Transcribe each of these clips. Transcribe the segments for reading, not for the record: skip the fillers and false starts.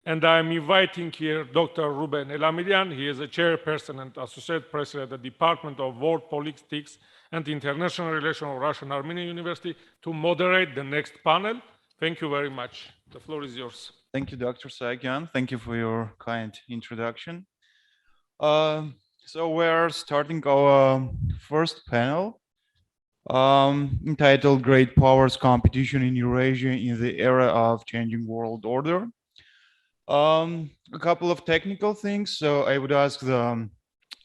And I'm inviting here Dr. Ruben Elamidian. He is a chairperson and associate president at the Department of World Politics and International Relations of Russian Armenian University to moderate the next panel. Thank you very much. The floor is yours. Thank you, Dr. Saakyan. Thank you for your kind introduction. So we're starting our first panel entitled Great Powers Competition in Eurasia in the Era of Changing World Order. A couple of technical things. So I would ask the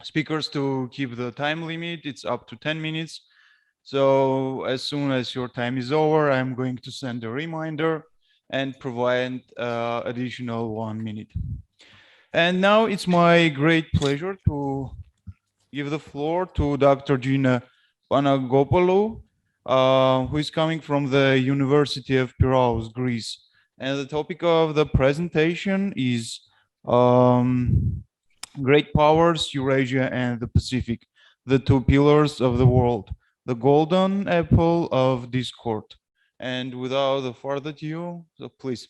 speakers to keep the time limit. It's up to 10 minutes. So as soon as your time is over, I'm going to send a reminder and provide additional 1 minute. And now it's my great pleasure to give the floor to Dr. Gina Panagopoulou, who is coming from the University of Piraeus, Greece. And the topic of the presentation is Great Powers, Eurasia and the Pacific, the two pillars of the world, the golden apple of discord. And without further ado, so please,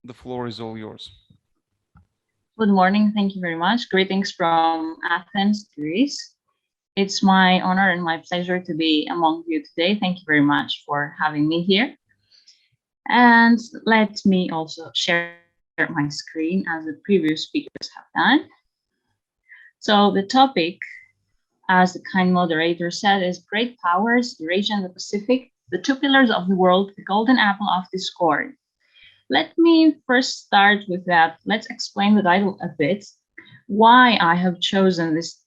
the floor is all yours. Good morning. Thank you very much. Greetings from Athens, Greece. It's my honor and my pleasure to be among you today. Thank you very much for having me here. And let me also share my screen as the previous speakers have done. So the topic, as the kind moderator said, is Great Powers, Eurasia and the Pacific, the two pillars of the world, the golden apple of discord. Let me first start with that. Let's explain the title a bit, why I have chosen this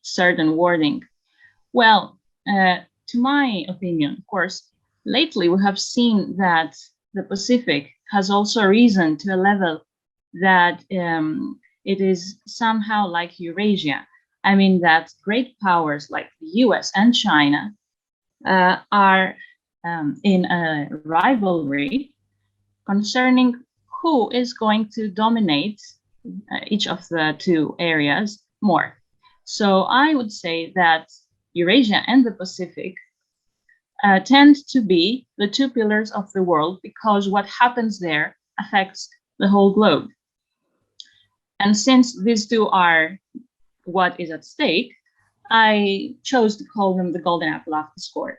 certain wording. Well, to my opinion, of course, lately we have seen that the Pacific has also risen to a level that it is somehow like Eurasia. I mean that great powers like the US and China are in a rivalry concerning who is going to dominate each of the two areas more. So I would say that Eurasia and the Pacific tend to be the two pillars of the world because what happens there affects the whole globe. And since these two are what is at stake, I chose to call them the golden apple of discord.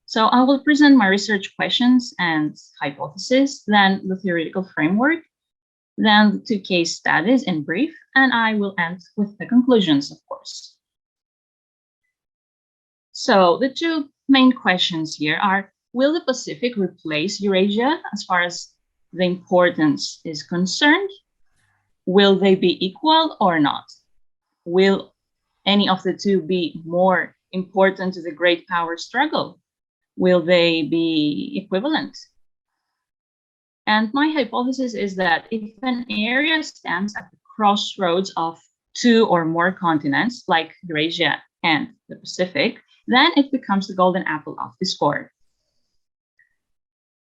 So I will present my research questions and hypotheses, then the theoretical framework, then the two case studies in brief, and I will end with the conclusions, of course. So the two main questions here are, will the Pacific replace Eurasia as far as the importance is concerned? Will they be equal or not? Will any of the two be more important to the great power struggle? Will they be equivalent? And my hypothesis is that if an area stands at the crossroads of two or more continents, like Eurasia and the Pacific, then it becomes the golden apple of discord.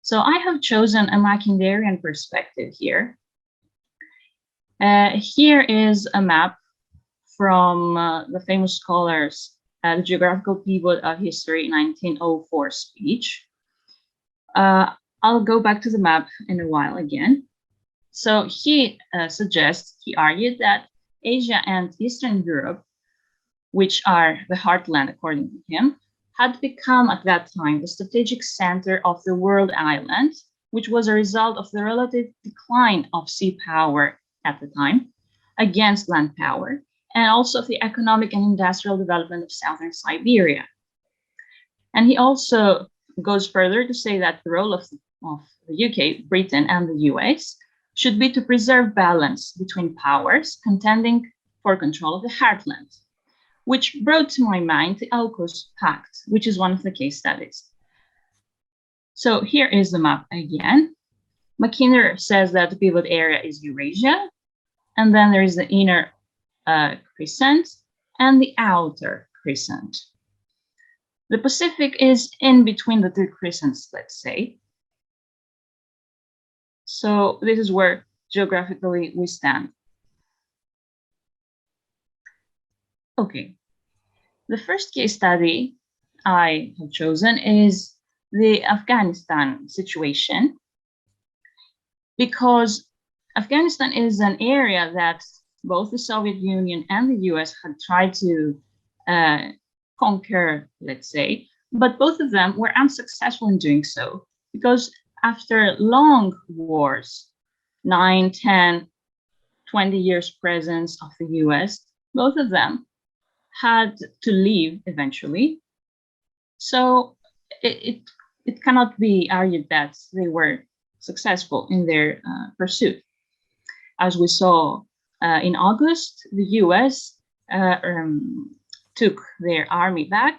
So I have chosen a Macindarian perspective here. Here is a map from the famous scholars, the Geographical Pivot of History 1904 speech. I'll go back to the map in a while again. So he argued that Asia and Eastern Europe, which are the heartland according to him, had become at that time the strategic center of the world island, which was a result of the relative decline of sea power at the time against land power, and also of the economic and industrial development of southern Siberia. And he also goes further to say that the role of the UK, Britain, and the US should be to preserve balance between powers contending for control of the heartland, which brought to my mind the AUKUS Pact, which is one of the case studies. So here is the map again. Mackinder says that the pivot area is Eurasia, and then there is the inner crescent and the outer crescent. The Pacific is in between the two crescents, let's say. So this is where geographically we stand. Okay, the first case study I have chosen is the Afghanistan situation, because Afghanistan is an area that both the Soviet Union and the US had tried to conquer, let's say, but both of them were unsuccessful in doing so, because after long wars, 9, 10, 20 years presence of the US, both of them had to leave eventually. So it cannot be argued that they were successful in their pursuit. As we saw in August, the US took their army back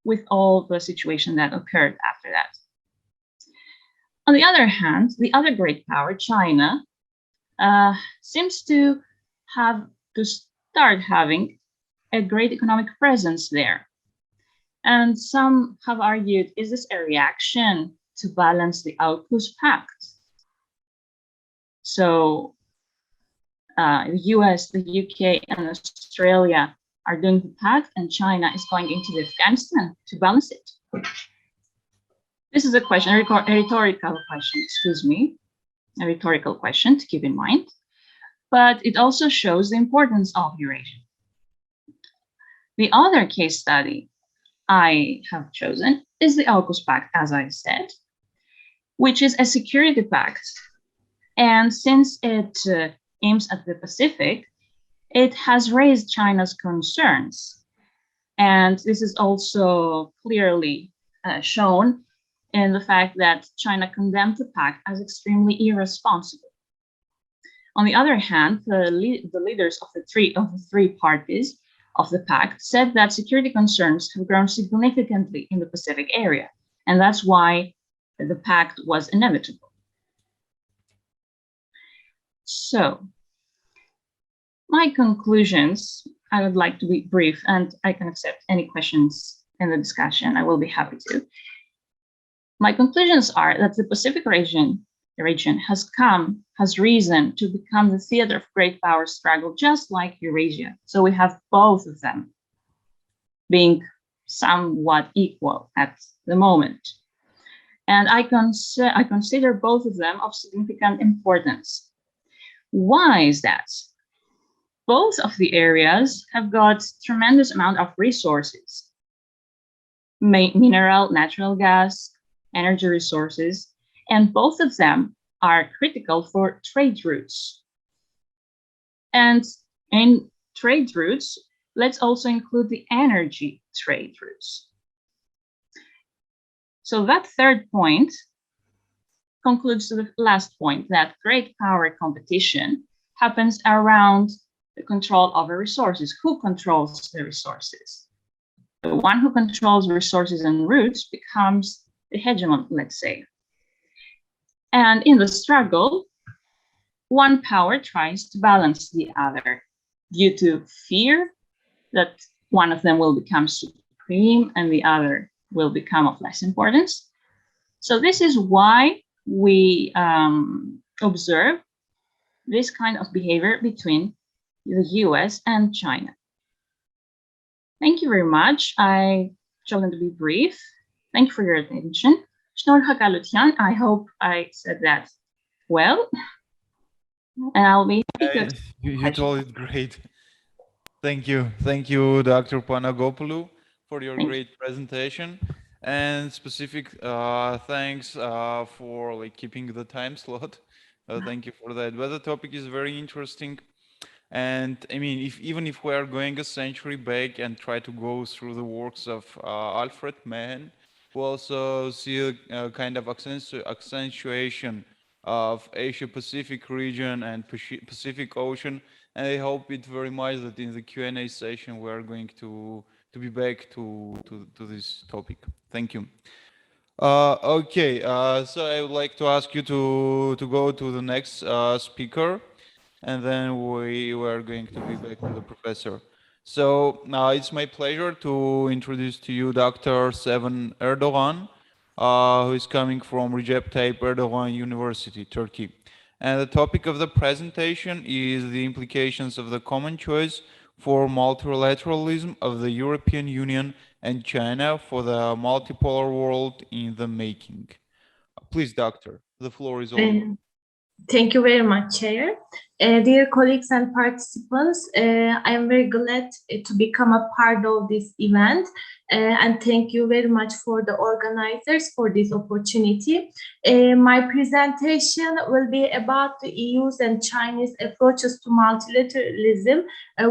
with all the situation that occurred after that. On the other hand, the other great power, China, seems to have to start having a great economic presence there. And some have argued, is this a reaction to balance the AUKUS pact? So the US, the UK, and Australia are doing the pact, and China is going into Afghanistan to balance it. This is a question, a rhetorical question, excuse me, a rhetorical question to keep in mind, but it also shows the importance of Eurasia. The other case study I have chosen is the AUKUS pact, as I said, which is a security pact. And since it aims at the Pacific, it has raised China's concerns. And this is also clearly shown in the fact that China condemned the pact as extremely irresponsible. On the other hand, the leaders of the three parties of the pact said that security concerns have grown significantly in the Pacific area, and that's why the pact was inevitable. So, my conclusions, I would like to be brief, and I can accept any questions in the discussion. I will be happy to. My conclusions are that the Pacific region has risen to become the theater of great power struggle, just like Eurasia. So we have both of them being somewhat equal at the moment. And I consider both of them of significant importance. Why is that? Both of the areas have got tremendous amount of resources, mineral, natural gas, energy resources, and both of them are critical for trade routes. And in trade routes, let's also include the energy trade routes. So that third point concludes the last point, that great power competition happens around the control over resources. Who controls the resources? The one who controls resources and routes becomes the hegemon, let's say. And in the struggle, one power tries to balance the other due to fear that one of them will become supreme and the other will become of less importance. So this is why we observe this kind of behavior between the US and China. Thank you very much. I chosen to be brief. Thank you for your attention. I hope I said that well. And I'll be happy to you told it great. Thank you. Thank you, Dr. Panagopoulou, for your great presentation. And specific thanks for keeping the time slot. Thank you for that. But the topic is very interesting. And I mean, even if we are going a century back and try to go through the works of Alfred Mann, we also see a kind of accentuation of Asia-Pacific region and Pacific Ocean. And I hope it very much that in the Q&A session we are going to be back to this topic. Thank you. Okay, so I would like to ask you to go to the next speaker, and then we are going to be back to the professor. So now it's my pleasure to introduce to you Dr. Sevan Erdogan, who is coming from Recep Tayyip Erdogan University, Turkey. And the topic of the presentation is the implications of the common choice for multilateralism of the European Union and China for the multipolar world in the making. Please, Doctor, the floor is all yours. Thank you very much, Chair. Dear colleagues and participants, I am very glad to become a part of this event, and thank you very much for the organizers for this opportunity. My presentation will be about the EU's and Chinese approaches to multilateralism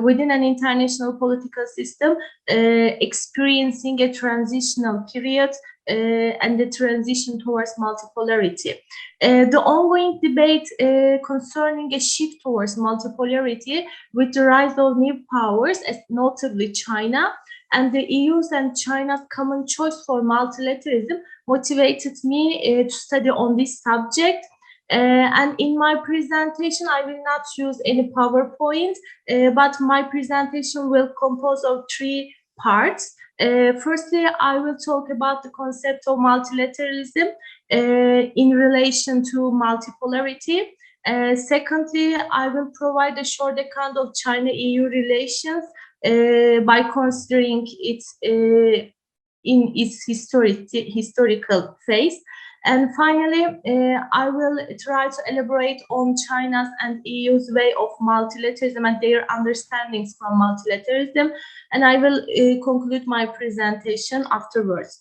within an international political system experiencing a transitional period and the transition towards multipolarity. The ongoing debate concerning a shift towards multipolarity with the rise of new powers, as notably China, and the EU's and China's common choice for multilateralism motivated me to study on this subject. And in my presentation, I will not use any PowerPoint, but my presentation will compose of 3 parts. Firstly, I will talk about the concept of multilateralism in relation to multipolarity. Secondly, I will provide a short account of China-EU relations by considering it in its historical phase. And finally, I will try to elaborate on China's and EU's way of multilateralism and their understandings from multilateralism, and I will conclude my presentation afterwards.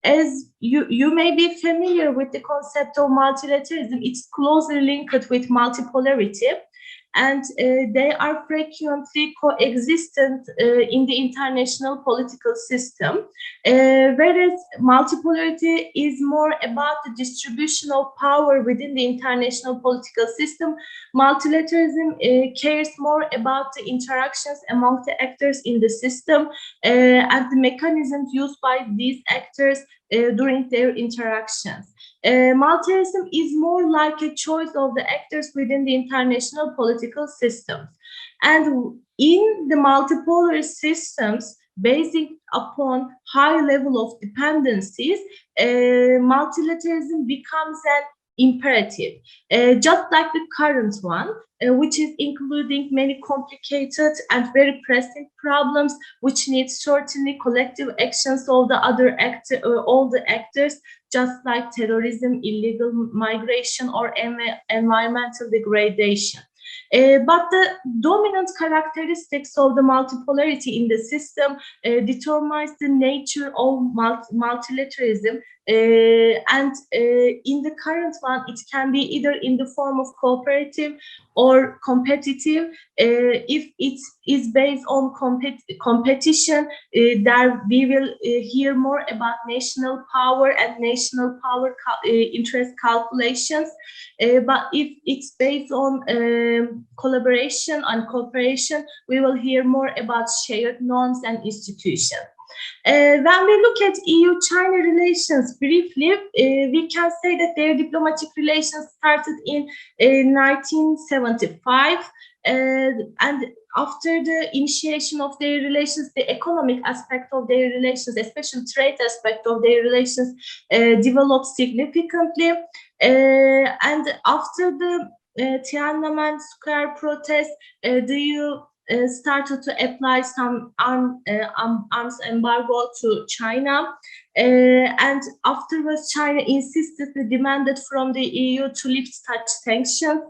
As you may be familiar with the concept of multilateralism, it's closely linked with multipolarity, and they are frequently coexistent in the international political system, whereas multipolarity is more about the distribution of power within the international political system. Multilateralism cares more about the interactions among the actors in the system and the mechanisms used by these actors during their interactions. Multilateralism is more like a choice of the actors within the international political systems. And in the multipolar systems, based upon high level of dependencies, multilateralism becomes an imperative, just like the current one, which is including many complicated and very pressing problems, which need certainly collective actions of the all the actors, just like terrorism, illegal migration, or environmental degradation. But the dominant characteristics of the multipolarity in the system determines the nature of multilateralism. And in the current one, it can be either in the form of cooperative or competitive. If it is based on competition, there we will hear more about national power and national power interest calculations. But if it's based on collaboration and cooperation, we will hear more about shared norms and institutions. When we look at EU-China relations briefly, we can say that their diplomatic relations started in 1975, and after the initiation of their relations, the economic aspect of their relations, especially trade aspect of their relations, developed significantly. And after the Tiananmen Square protest, the EU started to apply some arms embargo to China. And afterwards, China insistently demanded from the EU to lift such sanctions.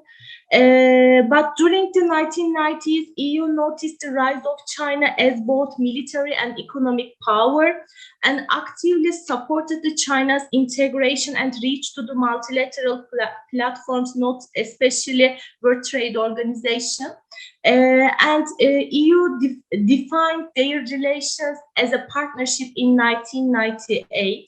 But during the 1990s, EU noticed the rise of China as both military and economic power and actively supported the China's integration and reach to the multilateral platforms, not especially World Trade Organization. And EU defined their relations as a partnership in 1998.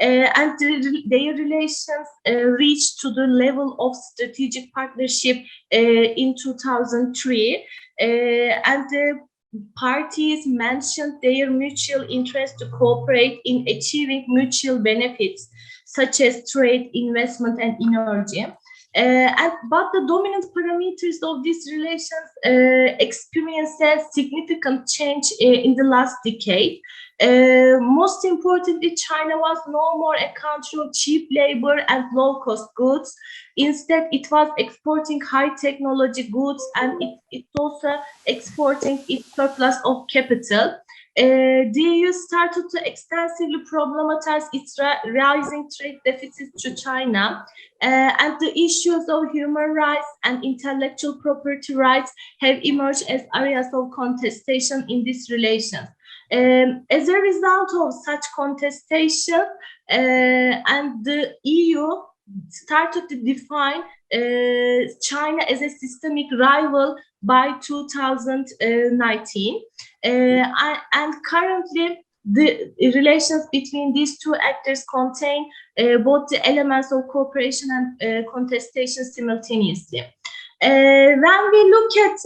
And their relations reached to the level of strategic partnership in 2003. And the parties mentioned their mutual interest to cooperate in achieving mutual benefits, such as trade, investment, and energy. But the dominant parameters of these relations experienced a significant change in the last decade. Most importantly, China was no more a country of cheap labor and low-cost goods. Instead, it was exporting high-technology goods, and it's also exporting its surplus of capital. The EU started to extensively problematize its rising trade deficit to China, and the issues of human rights and intellectual property rights have emerged as areas of contestation in this relation. As a result of such contestation, and the EU started to define China as a systemic rival by 2019. And currently, the relations between these two actors contain both the elements of cooperation and contestation simultaneously. When we look at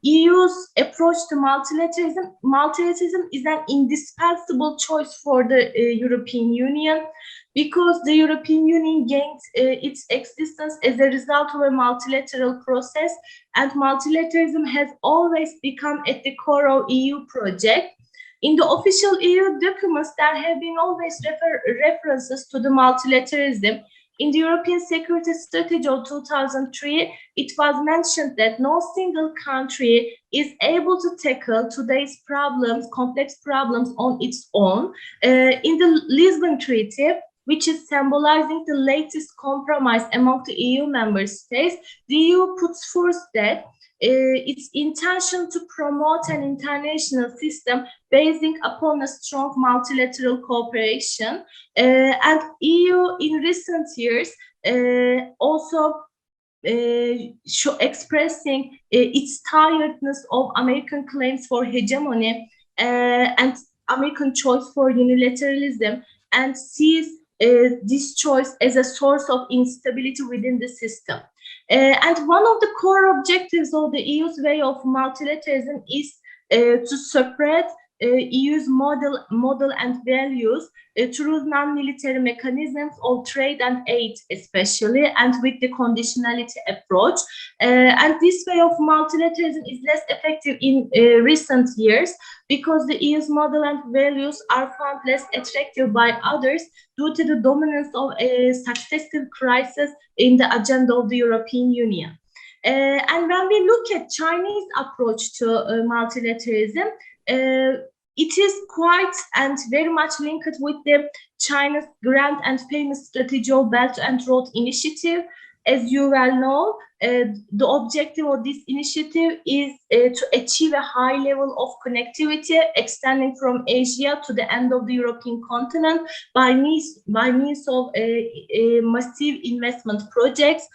EU's approach to multilateralism, multilateralism is an indispensable choice for the European Union, because the European Union gained its existence as a result of a multilateral process, and multilateralism has always become at the core of EU project. In the official EU documents, there have been always references to the multilateralism. In the European Security Strategy of 2003, it was mentioned that no single country is able to tackle today's problems, complex problems on its own. In the Lisbon Treaty, which is symbolizing the latest compromise among the EU member states, the EU puts forth that its intention to promote an international system basing upon a strong multilateral cooperation. And EU in recent years also expressing its tiredness of American claims for hegemony and American choice for unilateralism, and sees this choice as a source of instability within the system. And one of the core objectives of the EU's way of multilateralism is to separate EU's model and values through non-military mechanisms of trade and aid, especially, and with the conditionality approach. And this way of multilateralism is less effective in recent years, because the EU's model and values are found less attractive by others due to the dominance of a successive crisis in the agenda of the European Union. And when we look at Chinese approach to multilateralism, it is quite and very much linked with the China's grand and famous strategy of Belt and Road Initiative. As you well know, the objective of this initiative is to achieve a high level of connectivity extending from Asia to the end of the European continent by means of massive investment projects.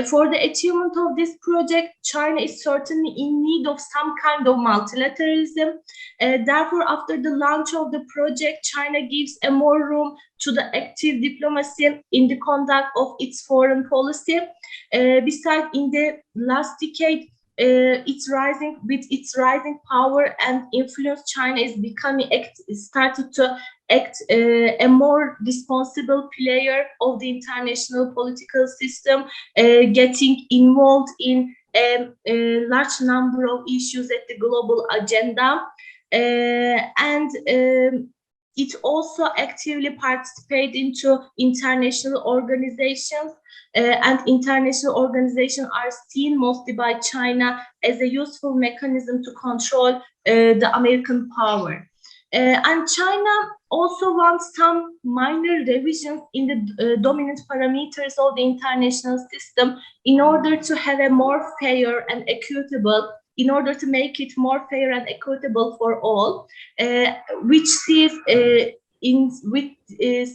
For the achievement of this project, China is certainly in need of some kind of multilateralism. Therefore, after the launch of the project, China gives a more room to the active diplomacy in the conduct of its foreign policy. Besides, in the last decade, its rising power and influence, China is started to act a more responsible player of the international political system, getting involved in a large number of issues at the global agenda, and it also actively participates into international organizations, and international organizations are seen mostly by China as a useful mechanism to control the American power. And China also wants some minor revisions in the dominant parameters of the international system in order to have a more fair and equitable, in order to make it more fair and equitable for all, which sees with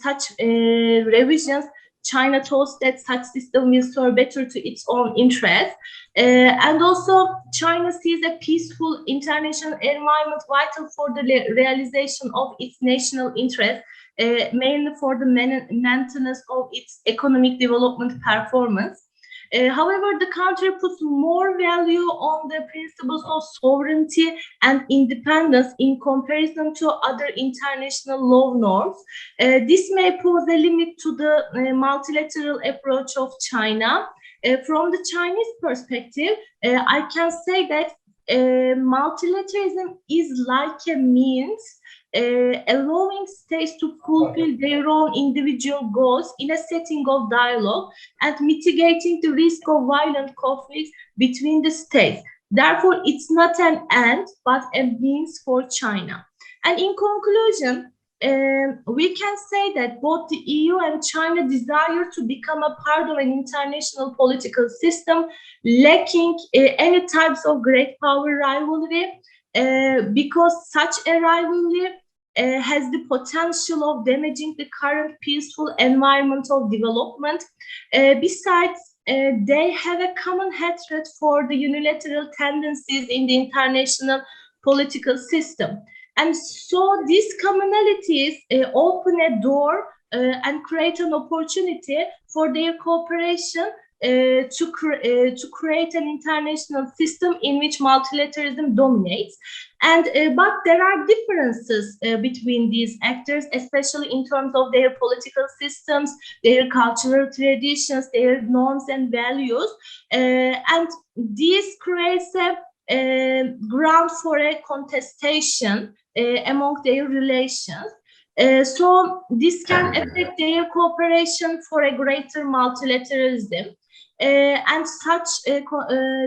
such revisions, China thought that such system will serve better to its own interest. And also, China sees a peaceful international environment vital for the realization of its national interest, mainly for the maintenance of its economic development performance. However, the country puts more value on the principles of sovereignty and independence in comparison to other international law norms. This may pose a limit to the multilateral approach of China. From the Chinese perspective, I can say that multilateralism is like a means allowing states to fulfill their own individual goals in a setting of dialogue and mitigating the risk of violent conflicts between the states. Therefore, it's not an end, but a means for China. And in conclusion, we can say that both the EU and China desire to become a part of an international political system lacking any types of great power rivalry, because such a rivalry has the potential of damaging the current peaceful environment of development. Besides, they have a common hatred for the unilateral tendencies in the international political system. And so these commonalities open a door and create an opportunity for their cooperation to create an international system in which multilateralism dominates. And but there are differences between these actors, especially in terms of their political systems, their cultural traditions, their norms and values, and this creates a ground for a contestation among their relations. So this can affect their cooperation for a greater multilateralism. And such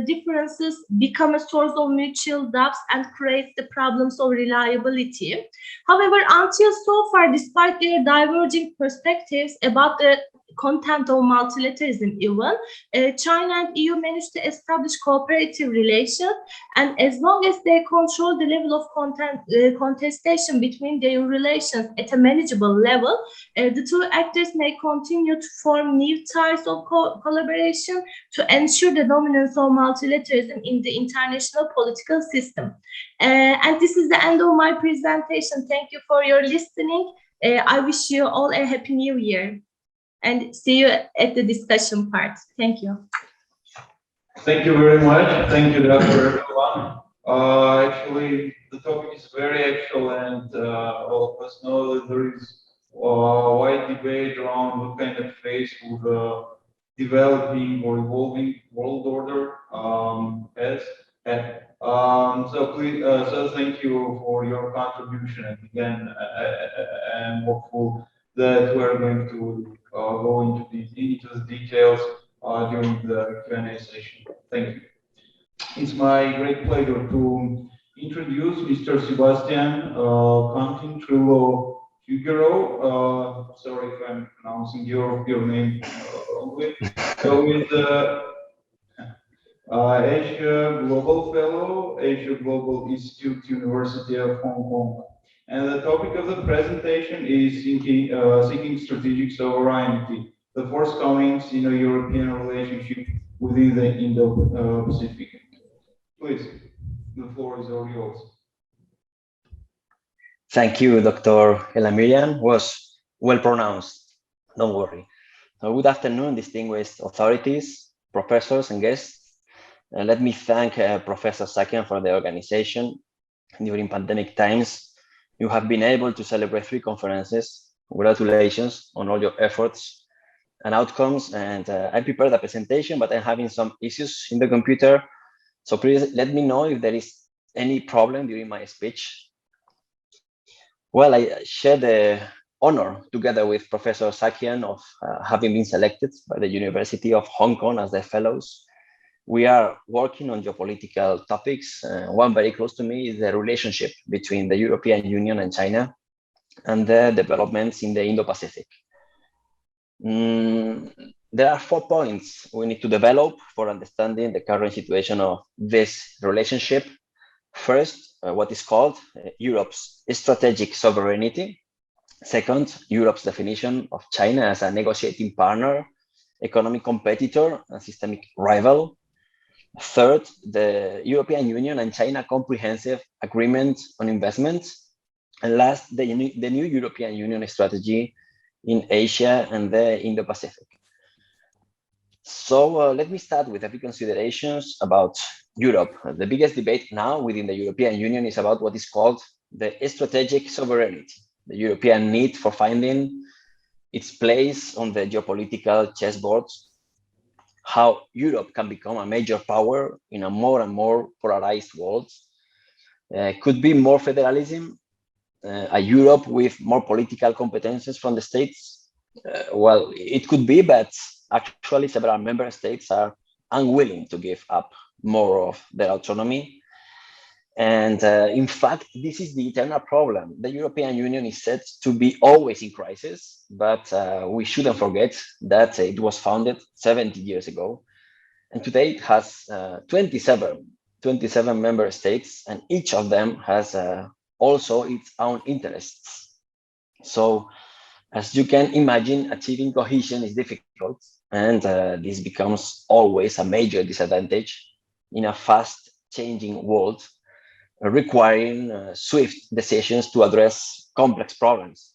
differences become a source of mutual doubts and create the problems of reliability. However, until so far, despite their diverging perspectives about the content of multilateralism even, China and EU managed to establish cooperative relations, and as long as they control the level of contestation between their relations at a manageable level, the two actors may continue to form new ties of collaboration to ensure the dominance of multilateralism in the international political system. And this is the end of my presentation. Thank you for your listening. I wish you all a happy new year. And see you at the discussion part. Thank you. Thank you very much. Thank you, Dr. Erdogan. Actually, the topic is very actual, and all of us know that there is a wide debate around what kind of phase would developing or evolving world order has. So please, so thank you for your contribution. And again, I'm hopeful that we're going to go into the details during the Q&A session. Thank you. It's my great pleasure to introduce Mr. Sebastian Contin Trillo-Figueroa. Sorry if I'm pronouncing your name wrongly. So with AsiaGlobal Fellow, AsiaGlobal Institute, University of Hong Kong. And the topic of the presentation is seeking strategic sovereignty, the forthcoming Sino-European relationship within the Indo-Pacific. Please, the floor is all yours. Thank you, Dr. Elamirian. Was well pronounced, don't worry. Good afternoon, distinguished authorities, professors and guests. Let me thank Professor Sakian for the organization. During pandemic times, you have been able to celebrate 3 conferences. Congratulations on all your efforts and outcomes. And I prepared a presentation, but I'm having some issues in the computer. So please let me know if there is any problem during my speech. Well, I share the honor together with Professor Sakian of having been selected by the University of Hong Kong as their fellows. We are working on geopolitical topics. One very close to me is the relationship between the European Union and China and the developments in the Indo-Pacific. There are 4 points we need to develop for understanding the current situation of this relationship. First, what is called Europe's strategic sovereignty. Second, Europe's definition of China as a negotiating partner, economic competitor, and systemic rival. Third, the European Union and China Comprehensive Agreement on Investments. And last, the new European Union strategy in Asia and the Indo-Pacific. So let me start with a few considerations about Europe. The biggest debate now within the European Union is about what is called the strategic sovereignty, the European need for finding its place on the geopolitical chessboard, how Europe can become a major power in a more and more polarized world. Could be more federalism, a Europe with more political competences from the states. Well, it could be, but actually several member states are unwilling to give up more of their autonomy. And in fact, this is the eternal problem. The European Union is said to be always in crisis, but we shouldn't forget that it was founded 70 years ago. And today it has 27 member states, and each of them has also its own interests. So as you can imagine, achieving cohesion is difficult, and this becomes always a major disadvantage in a fast changing world, requiring swift decisions to address complex problems.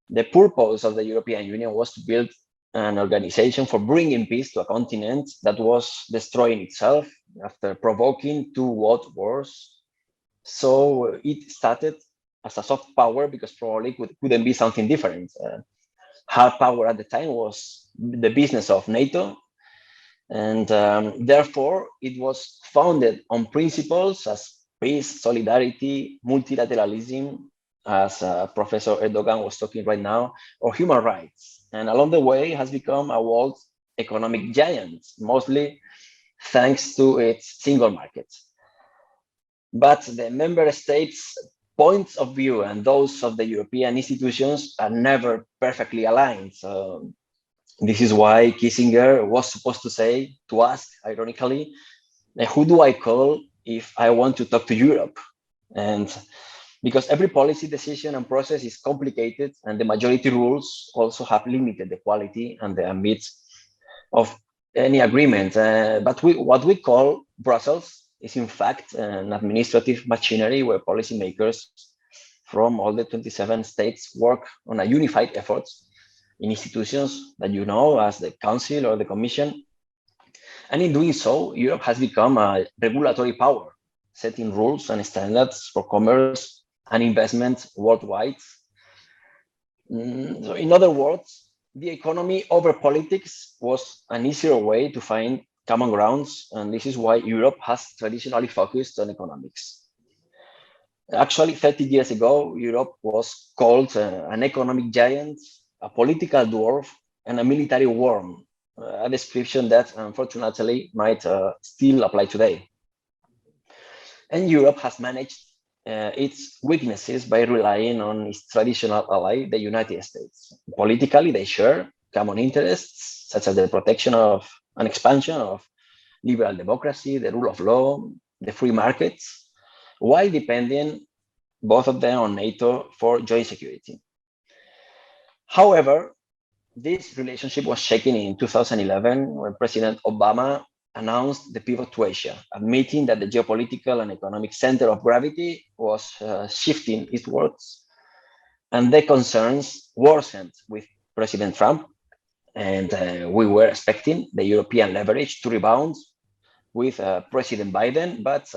The purpose of the European Union was to build an organization for bringing peace to a continent that was destroying itself after provoking 2 world wars. So it started as a soft power because probably couldn't be something different. Hard power at the time was the business of NATO, and therefore it was founded on principles as peace, solidarity, multilateralism, as Professor Erdogan was talking right now, or human rights. And along the way has become a world economic giant, mostly thanks to its single market. But the member states' points of view and those of the European institutions are never perfectly aligned. So this is why Kissinger was supposed to ask, ironically, who do I call if I want to talk to Europe? And because every policy decision and process is complicated, and the majority rules also have limited the quality and the ambit of any agreement. But what we call Brussels is in fact an administrative machinery where policymakers from all the 27 states work on a unified effort in institutions that you know as the Council or the Commission. And in doing so, Europe has become a regulatory power, setting rules and standards for commerce and investment worldwide. So in other words, the economy over politics was an easier way to find common grounds, and this is why Europe has traditionally focused on economics. Actually, 30 years ago, Europe was called an economic giant, a political dwarf, and a military worm, a description that unfortunately might still apply today. And Europe has managed its weaknesses by relying on its traditional ally, the United States. Politically, they share common interests, such as the protection of an expansion of liberal democracy, the rule of law, the free markets, while depending both of them on NATO for joint security. However, this relationship was shaken in 2011 when President Obama announced the pivot to Asia, admitting that the geopolitical and economic center of gravity was shifting eastwards, and the concerns worsened with President Trump, and we were expecting the European leverage to rebound with President Biden, but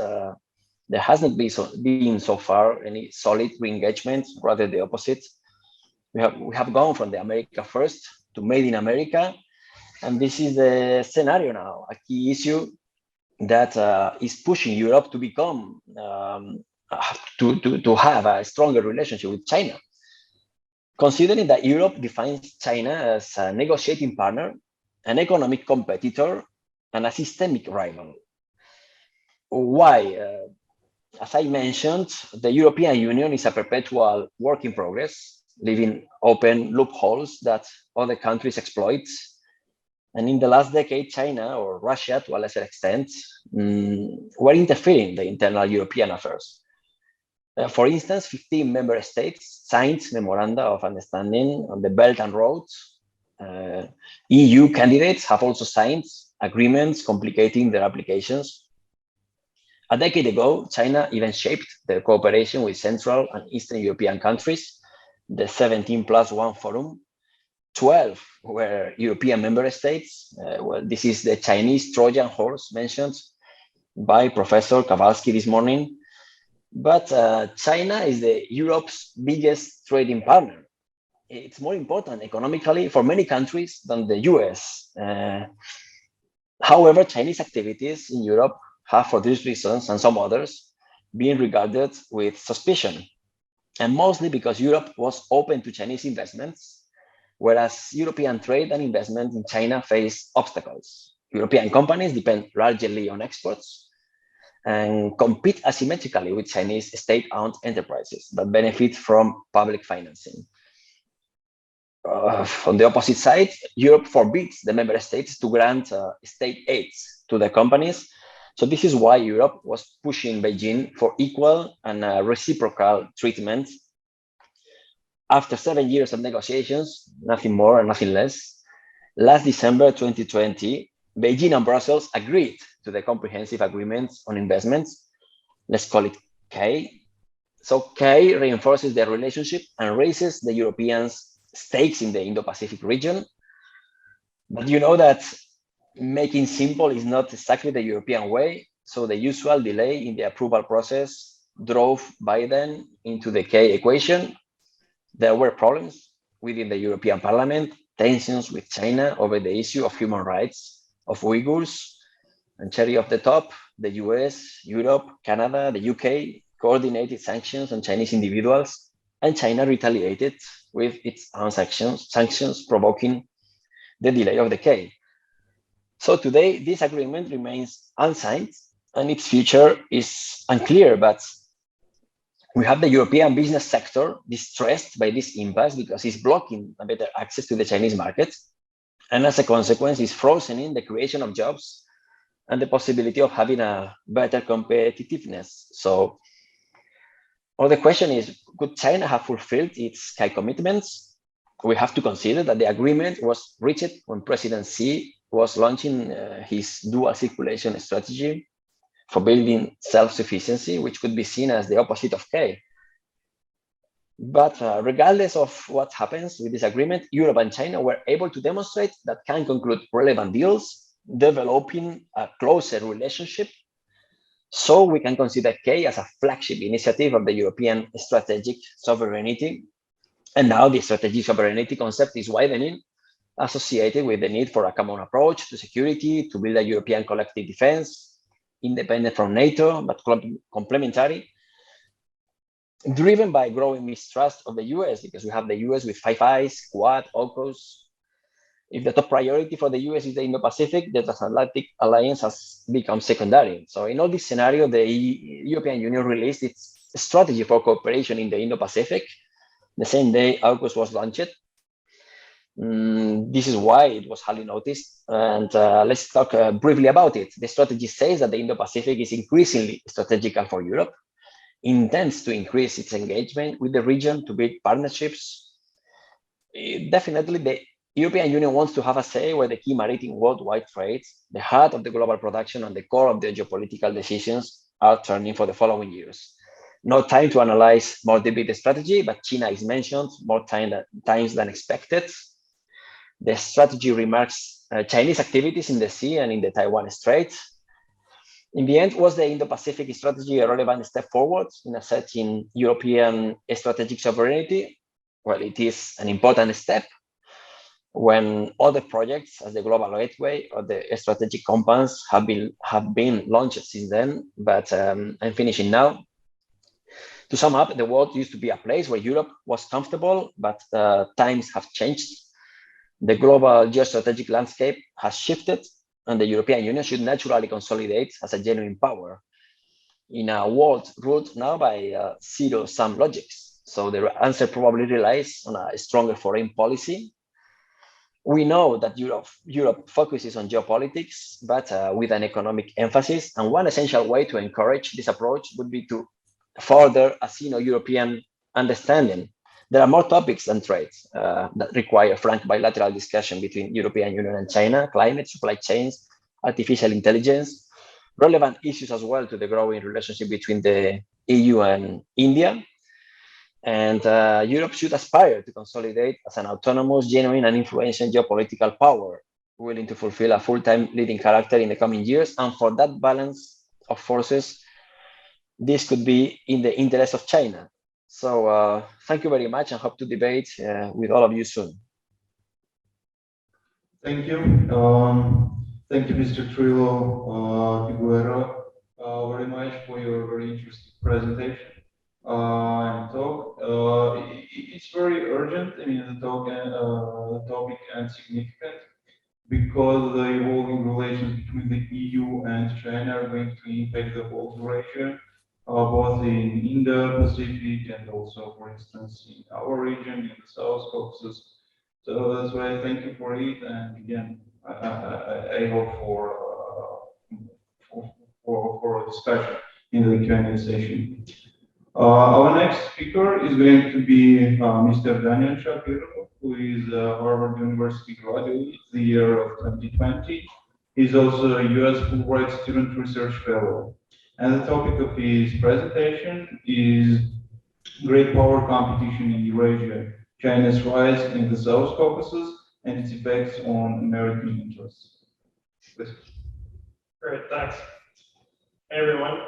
there hasn't been so far any solid re-engagement, rather the opposite. We have gone from the America First to Made in America, and this is the scenario now, a key issue that is pushing Europe to become, to have a stronger relationship with China. Considering that Europe defines China as a negotiating partner, an economic competitor, and a systemic rival. Why? As I mentioned, the European Union is a perpetual work in progress, leaving open loopholes that other countries exploit. And in the last decade, China or Russia, to a lesser extent, were interfering in the internal European affairs. For instance, 15 member states signed memoranda of understanding on the Belt and Roads. EU candidates have also signed agreements complicating their applications. A decade ago, China even shaped their cooperation with Central and Eastern European countries, the 17+1 forum. 12 were European member states. Well, this is the Chinese Trojan horse mentioned by Professor Kowalski this morning. But China is Europe's biggest trading partner. It's more important economically for many countries than the US. However, Chinese activities in Europe have, for these reasons and some others, been regarded with suspicion, and mostly because Europe was open to Chinese investments, whereas European trade and investment in China face obstacles. European companies depend largely on exports and compete asymmetrically with Chinese state-owned enterprises that benefit from public financing. On the opposite side, Europe forbids the member states to grant state aids to the companies. So this is why Europe was pushing Beijing for equal and reciprocal treatment. After 7 years of negotiations, nothing more and nothing less, last December 2020, Beijing and Brussels agreed to the Comprehensive Agreement on Investments. Let's call it K. So K reinforces their relationship and raises the Europeans' stakes in the Indo-Pacific region. But you know that making simple is not exactly the European way. So the usual delay in the approval process drove Biden into the K equation. There were problems within the European Parliament, tensions with China over the issue of human rights of Uyghurs, and cherry of the top, the US, Europe, Canada, the UK coordinated sanctions on Chinese individuals, and China retaliated with its own sanctions provoking the delay of the K. So today, this agreement remains unsigned and its future is unclear, but we have the European business sector distressed by this impasse because it's blocking a better access to the Chinese market. And as a consequence, it's frozen in the creation of jobs and the possibility of having a better competitiveness. So, well, the question is, could China have fulfilled its K commitments? We have to consider that the agreement was reached when President Xi was launching his dual circulation strategy for building self-sufficiency, which could be seen as the opposite of K. But regardless of what happens with this agreement, Europe and China were able to demonstrate that can conclude relevant deals, developing a closer relationship. So we can consider K as a flagship initiative of the European strategic sovereignty. And now the strategic sovereignty concept is widening, associated with the need for a common approach to security, to build a European collective defense, independent from NATO, but complementary, driven by growing mistrust of the US, because we have the US with Five Eyes, Quad, AUKUS. If the top priority for the US is the Indo-Pacific, the transatlantic alliance has become secondary. So in all this scenario, the European Union released its strategy for cooperation in the Indo-Pacific the same day AUKUS was launched. This is why it was highly noticed. And let's talk briefly about it. The strategy says that the Indo-Pacific is increasingly strategical for Europe, intends to increase its engagement with the region to build partnerships. Definitely, the European Union wants to have a say where the key maritime worldwide trades, the heart of the global production and the core of the geopolitical decisions are turning for the following years. No time to analyze more deeply the strategy, but China is mentioned more times than expected. The strategy remarks Chinese activities in the sea and in the Taiwan Strait. In the end, was the Indo-Pacific strategy a relevant step forward in asserting European strategic sovereignty? Well, it is an important step when other projects as the Global Gateway or the strategic compass have been launched since then, but I'm finishing now. To sum up, the world used to be a place where Europe was comfortable, but times have changed. The global geostrategic landscape has shifted, and the European Union should naturally consolidate as a genuine power in a world ruled now by zero-sum logics. So the answer probably relies on a stronger foreign policy. We know that Europe focuses on geopolitics, but with an economic emphasis. And one essential way to encourage this approach would be to further a Sino-European understanding. There are more topics than trade that require frank bilateral discussion between European Union and China: climate, supply chains, artificial intelligence, relevant issues as well to the growing relationship between the EU and India. And Europe should aspire to consolidate as an autonomous, genuine, and influential geopolitical power, willing to fulfill a full-time leading character in the coming years. And for that balance of forces, this could be in the interest of China. So thank you very much, and hope to debate with all of you soon. Thank you. Thank you, Mr. Trillo-Figueroa, very much for your very interesting presentation and talk. It's very urgent. I mean, the topic and significant. because the evolving relations between the EU and China are going to impact the whole Eurasia, both in Indo-Pacific and also, for instance, in our region, in the South Caucasus. So that's why I thank you for it, and again, I hope for a discussion in the Q&A session. Our next speaker is going to be Mr. Daniel Shapiro, who is a Harvard University graduate the year of 2020. He's also a US Fulbright Student Research Fellow. And the topic of his presentation is Great Power Competition in Eurasia, China's rise in the South Caucasus and its effects on American interests. Please. Great, thanks. Hey everyone,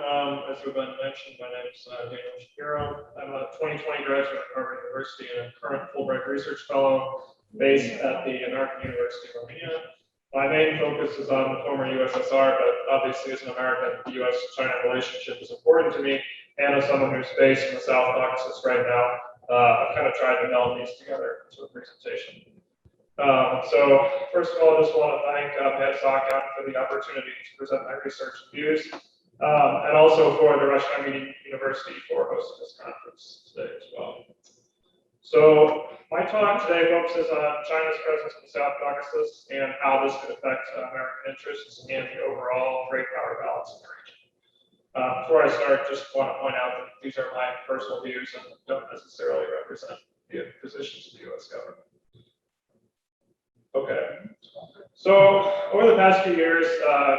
as Ruben mentioned, my name is Daniel Shapiro. I'm a 2020 graduate of Harvard University and a current Fulbright Research Fellow based at the American University of Armenia. My main focus is on the former USSR, but obviously as an American, the US-China relationship is important to me, and as someone who's based in the South Caucasus right now, I've kind of tried to meld these together into a presentation. So first of all, I just want to thank Mateusz for the opportunity to present my research views. And also for the Russian Armenian University for hosting this conference today as well. So my talk today focuses on China's presence in the South Caucasus and how this could affect American interests and the overall great power balance in the region. Before I start, just want to point out that these are my personal views and don't necessarily represent the positions of the US government. Okay. So over the past few years,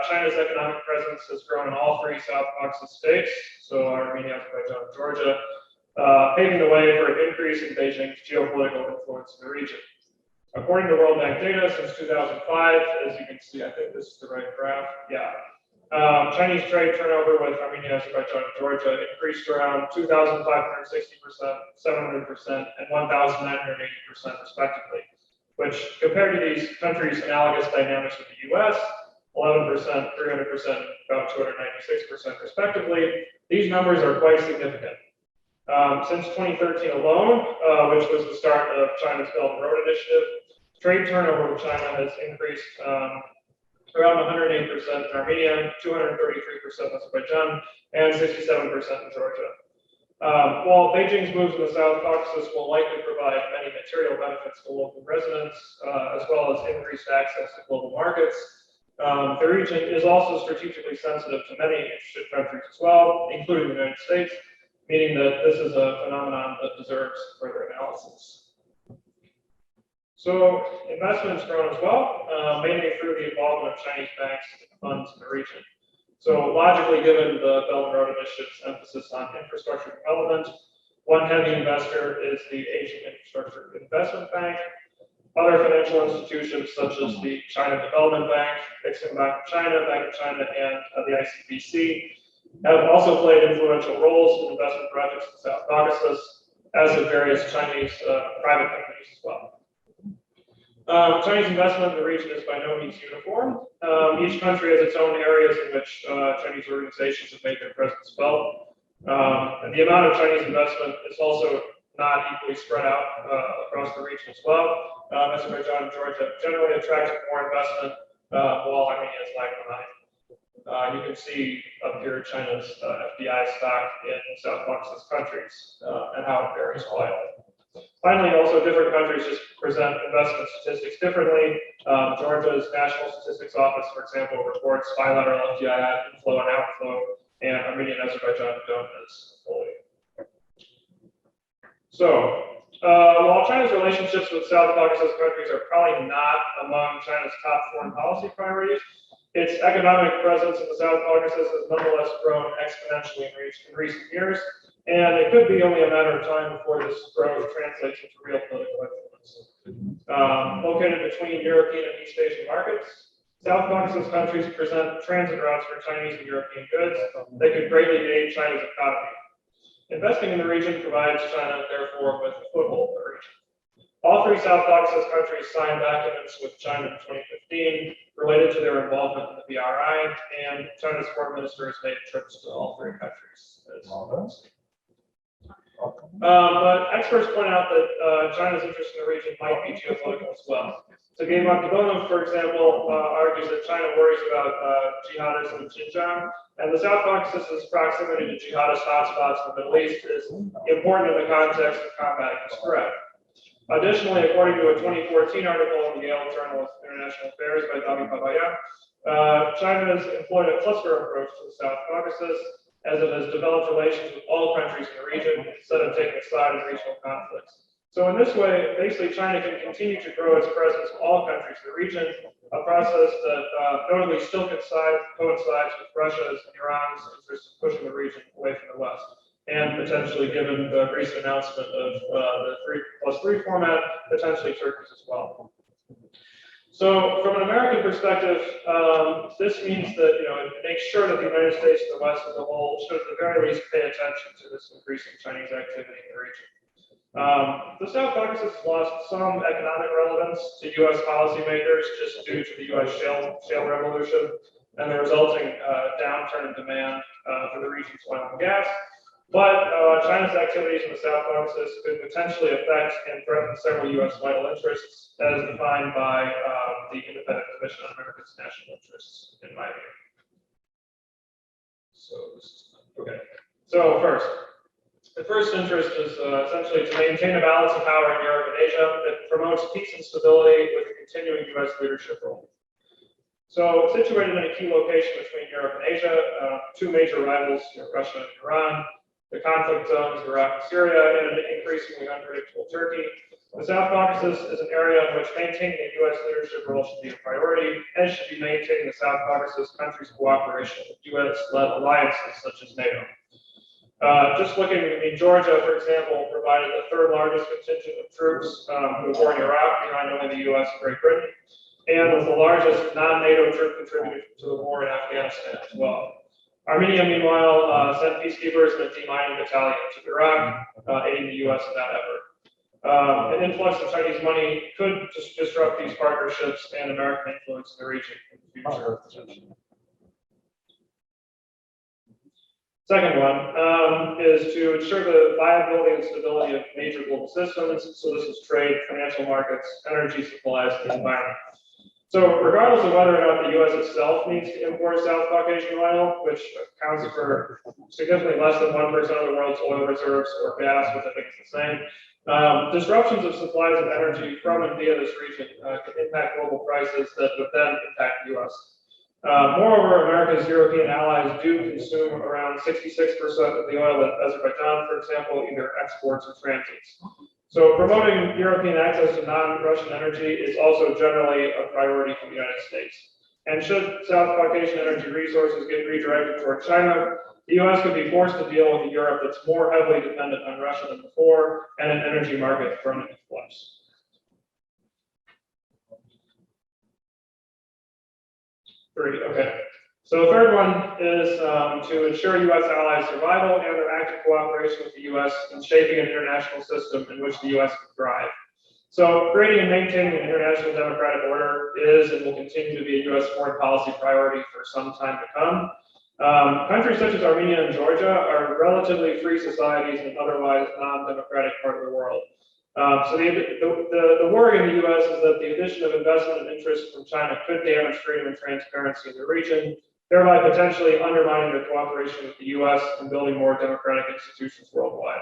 China's economic presence has grown in all three South Caucasus states, so Armenia, Azerbaijan, and Georgia, paving the way for an increase in Beijing's geopolitical influence in the region. According to World Bank data, since 2005, as you can see, I think this is the right graph, yeah. Chinese trade turnover with Armenia, Azerbaijan, and Georgia increased around 2,560%, 700%, and 1,980% respectively, which compared to these countries' analogous dynamics with the US, 11%, 300%, about 296% respectively, these numbers are quite significant. Since 2013 alone, which was the start of China's Belt and Road Initiative, trade turnover with China has increased around 108% in Armenia, 233% in Azerbaijan, and 67% in Georgia. While Beijing's moves in the South Caucasus will likely provide many material benefits to local residents, as well as increased access to global markets, the region is also strategically sensitive to many interested countries as well, including the United States, meaning that this is a phenomenon that deserves further analysis. So investment's grown as well, mainly through the involvement of Chinese banks and funds in the region. So logically, given the Belt and Road Initiative's emphasis on infrastructure development, one heavy investor is the Asian Infrastructure Investment Bank. Other financial institutions such as the China Development Bank, Exim Bank of China, and the ICBC have also played influential roles in investment projects in the South Caucasus, as have various Chinese private companies as well. Chinese investment in the region is by no means uniform. Each country has its own areas in which Chinese organizations have made their presence felt. And the amount of Chinese investment is also not equally spread out across the region as well. Azerbaijan and Georgia generally attracted more investment, while Armenia is lagging behind. You can see up here China's FDI stock in South Caucasus countries and how it varies widely. Finally, also different countries just present investment statistics differently. Georgia's National Statistics Office, for example, reports bilateral FDI inflow and outflow, and Armenia and Azerbaijan don't as fully. So, while China's relationships with South Caucasus countries are probably not among China's top foreign policy priorities, its economic presence in the South Caucasus has nonetheless grown exponentially in recent years. And it could be only a matter of time before this growth translates into real political influence. Located between European and East Asian markets, South Caucasus countries present transit routes for Chinese and European goods that could greatly aid China's economy. Investing in the region provides China, therefore, with a foothold in the region. All three South Caucasus countries signed documents with China in 2015 related to their involvement in the BRI, and China's foreign minister has made trips to all three countries. But experts point out that China's interest in the region might be geopolitical as well. Sergei Makedonov, for example, argues that China worries about jihadists in Xinjiang, and the South Caucasus' proximity to jihadist hotspots in the Middle East is important in the context of combating this threat. Additionally, according to a 2014 article in the Yale Journal of International Affairs by David Babayan, China has employed a cluster approach to the South Caucasus, as it has developed relations with all countries in the region instead of taking a side in regional conflicts. So in this way, basically, China can continue to grow its presence in all countries in the region, a process that notably still coincides with Russia's and Iran's interest in pushing the region away from the West, and potentially, given the recent announcement of the 3+3 format, potentially Turkey's as well. So from an American perspective, this means that it makes sure that the United States and the West as a whole should at the very least pay attention to this increasing Chinese activity in the region. The South Caucasus has lost some economic relevance to U.S. policymakers just due to the U.S. shale revolution and the resulting downturn in demand for the region's oil and gas. But China's activities in the South Caucasus could potentially affect and threaten several U.S. vital interests, as defined by the Independent Commission on America's National Interests, in my view. So first, the first interest is essentially to maintain a balance of power in Europe and Asia that promotes peace and stability with a continuing U.S. leadership role. So situated in a key location between Europe and Asia, two major rivals, Russia and Iran, the conflict zones, Iraq and Syria, and an increasingly unpredictable Turkey. The South Caucasus is an area in which maintaining a U.S. leadership role should be a priority, as should be maintaining the South Caucasus countries' cooperation with U.S.-led alliances such as NATO. Just looking, Georgia, for example, provided the third largest contingent of troops who were in Iraq, behind only the U.S. and Great Britain, and was the largest non-NATO troop contributor to the war in Afghanistan as well. Armenia, meanwhile, sent peacekeepers and a demining battalion to Iraq, aiding the U.S. in that effort. An influx of Chinese money could just disrupt these partnerships and American influence in the region in the future. Second one is to ensure the viability and stability of major global systems. So this is trade, financial markets, energy supplies, and the environment. So regardless of whether or not the U.S. itself needs to import South Caucasian oil, which accounts for significantly less than 1% of the world's oil reserves, or gas, which I think is the same, disruptions of supplies of energy from and via this region can impact global prices that would then impact the U.S. Moreover, America's European allies do consume around 66% of the oil that Azerbaijan, for example, either exports or transits. So promoting European access to non-Russian energy is also generally a priority for the United States. And should South Caucasian energy resources get redirected toward China, the U.S. could be forced to deal with a Europe that's more heavily dependent on Russia than before, and an energy market permanently flux. Okay. So the third one is to ensure U.S. allies' survival and their active cooperation with the U.S. in shaping an international system in which the U.S. can thrive. So creating and maintaining an international democratic order is and will continue to be a U.S. foreign policy priority for some time to come. Countries such as Armenia and Georgia are relatively free societies in an otherwise non-democratic part of the world. So the worry in the U.S. is that the addition of investment and interest from China could damage freedom and transparency in the region, thereby potentially undermining their cooperation with the U.S. and building more democratic institutions worldwide.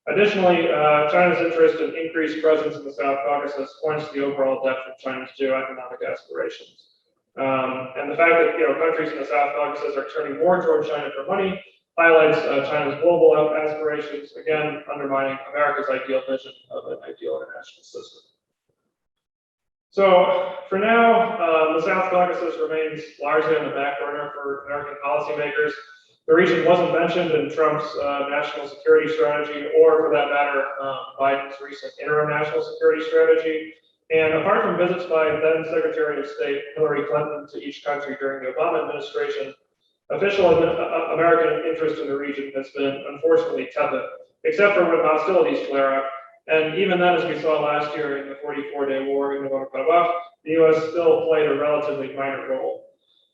Additionally, China's interest in increased presence in the South Caucasus points to the overall depth of China's geoeconomic aspirations. And the fact that countries in the South Caucasus are turning more toward China for money highlights China's global aspirations, again undermining America's ideal vision of an ideal international system. So for now, the South Caucasus remains largely on the back burner for American policymakers. The region wasn't mentioned in Trump's national security strategy, or for that matter, Biden's recent interim national security strategy. And apart from visits by then Secretary of State Hillary Clinton to each country during the Obama administration, official American interest in the region has been unfortunately tepid, except for when hostilities flare up. And even then, as we saw last year in the 44-day war in Nagorno-Karabakh, the U.S. still played a relatively minor role.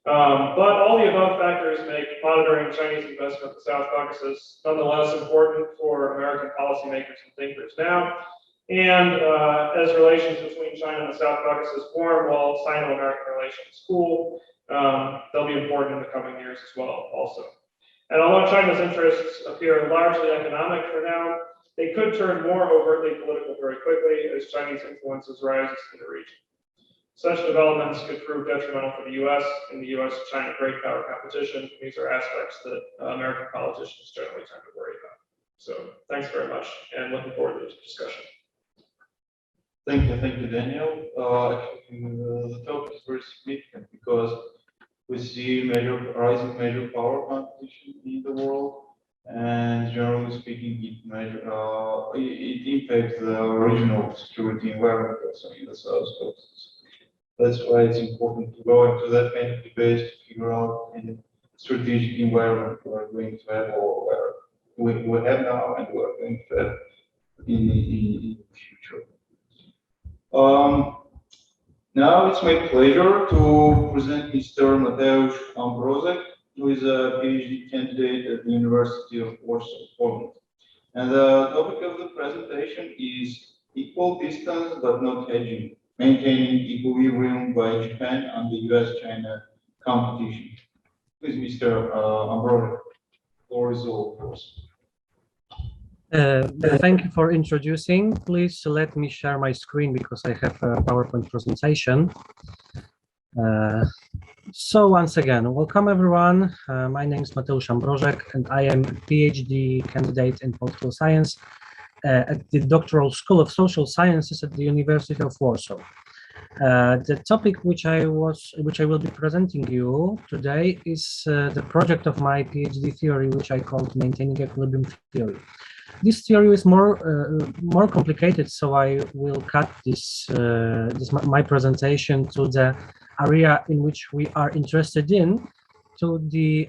But all the above factors make monitoring Chinese investment in the South Caucasus nonetheless important for American policymakers and thinkers now. And as relations between China and the South Caucasus form, while Sino-American relations cool, they'll be important in the coming years as well also. And although China's interests appear largely economic for now, they could turn more overtly political very quickly as Chinese influences rise in the region. Such developments could prove detrimental for the U.S. in the U.S.-China great power competition. These are aspects that American politicians generally tend to worry about. So thanks very much, and looking forward to this discussion. Thank you, Daniel. The topic is very significant because we see rising major power competition in the world, and generally speaking, it impacts the regional security environment also in the South Caucasus. That's why it's important to go into that kind of debate to figure out any strategic environment we're going to have, or where we have now and we're going to have in the future. Now it's my pleasure to present Mr. Mateusz Ambrożek, who is a PhD candidate at the University of Warsaw, Poland. And the topic of the presentation is equal distance but not hedging, maintaining equilibrium by Japan and the US-China competition. Please, Mr. Ambrożek, the floor is all yours. Thank you for introducing. Please let me share my screen because I have a PowerPoint presentation. So once again, welcome everyone. My name is Mateusz Ambrożek and I am a PhD candidate in political science at the Doctoral School of Social Sciences at the University of Warsaw. The topic which I will be presenting you today is the project of my PhD theory, which I called maintaining equilibrium theory. This theory is more complicated, so I will cut my presentation to the area in which we are interested in, to the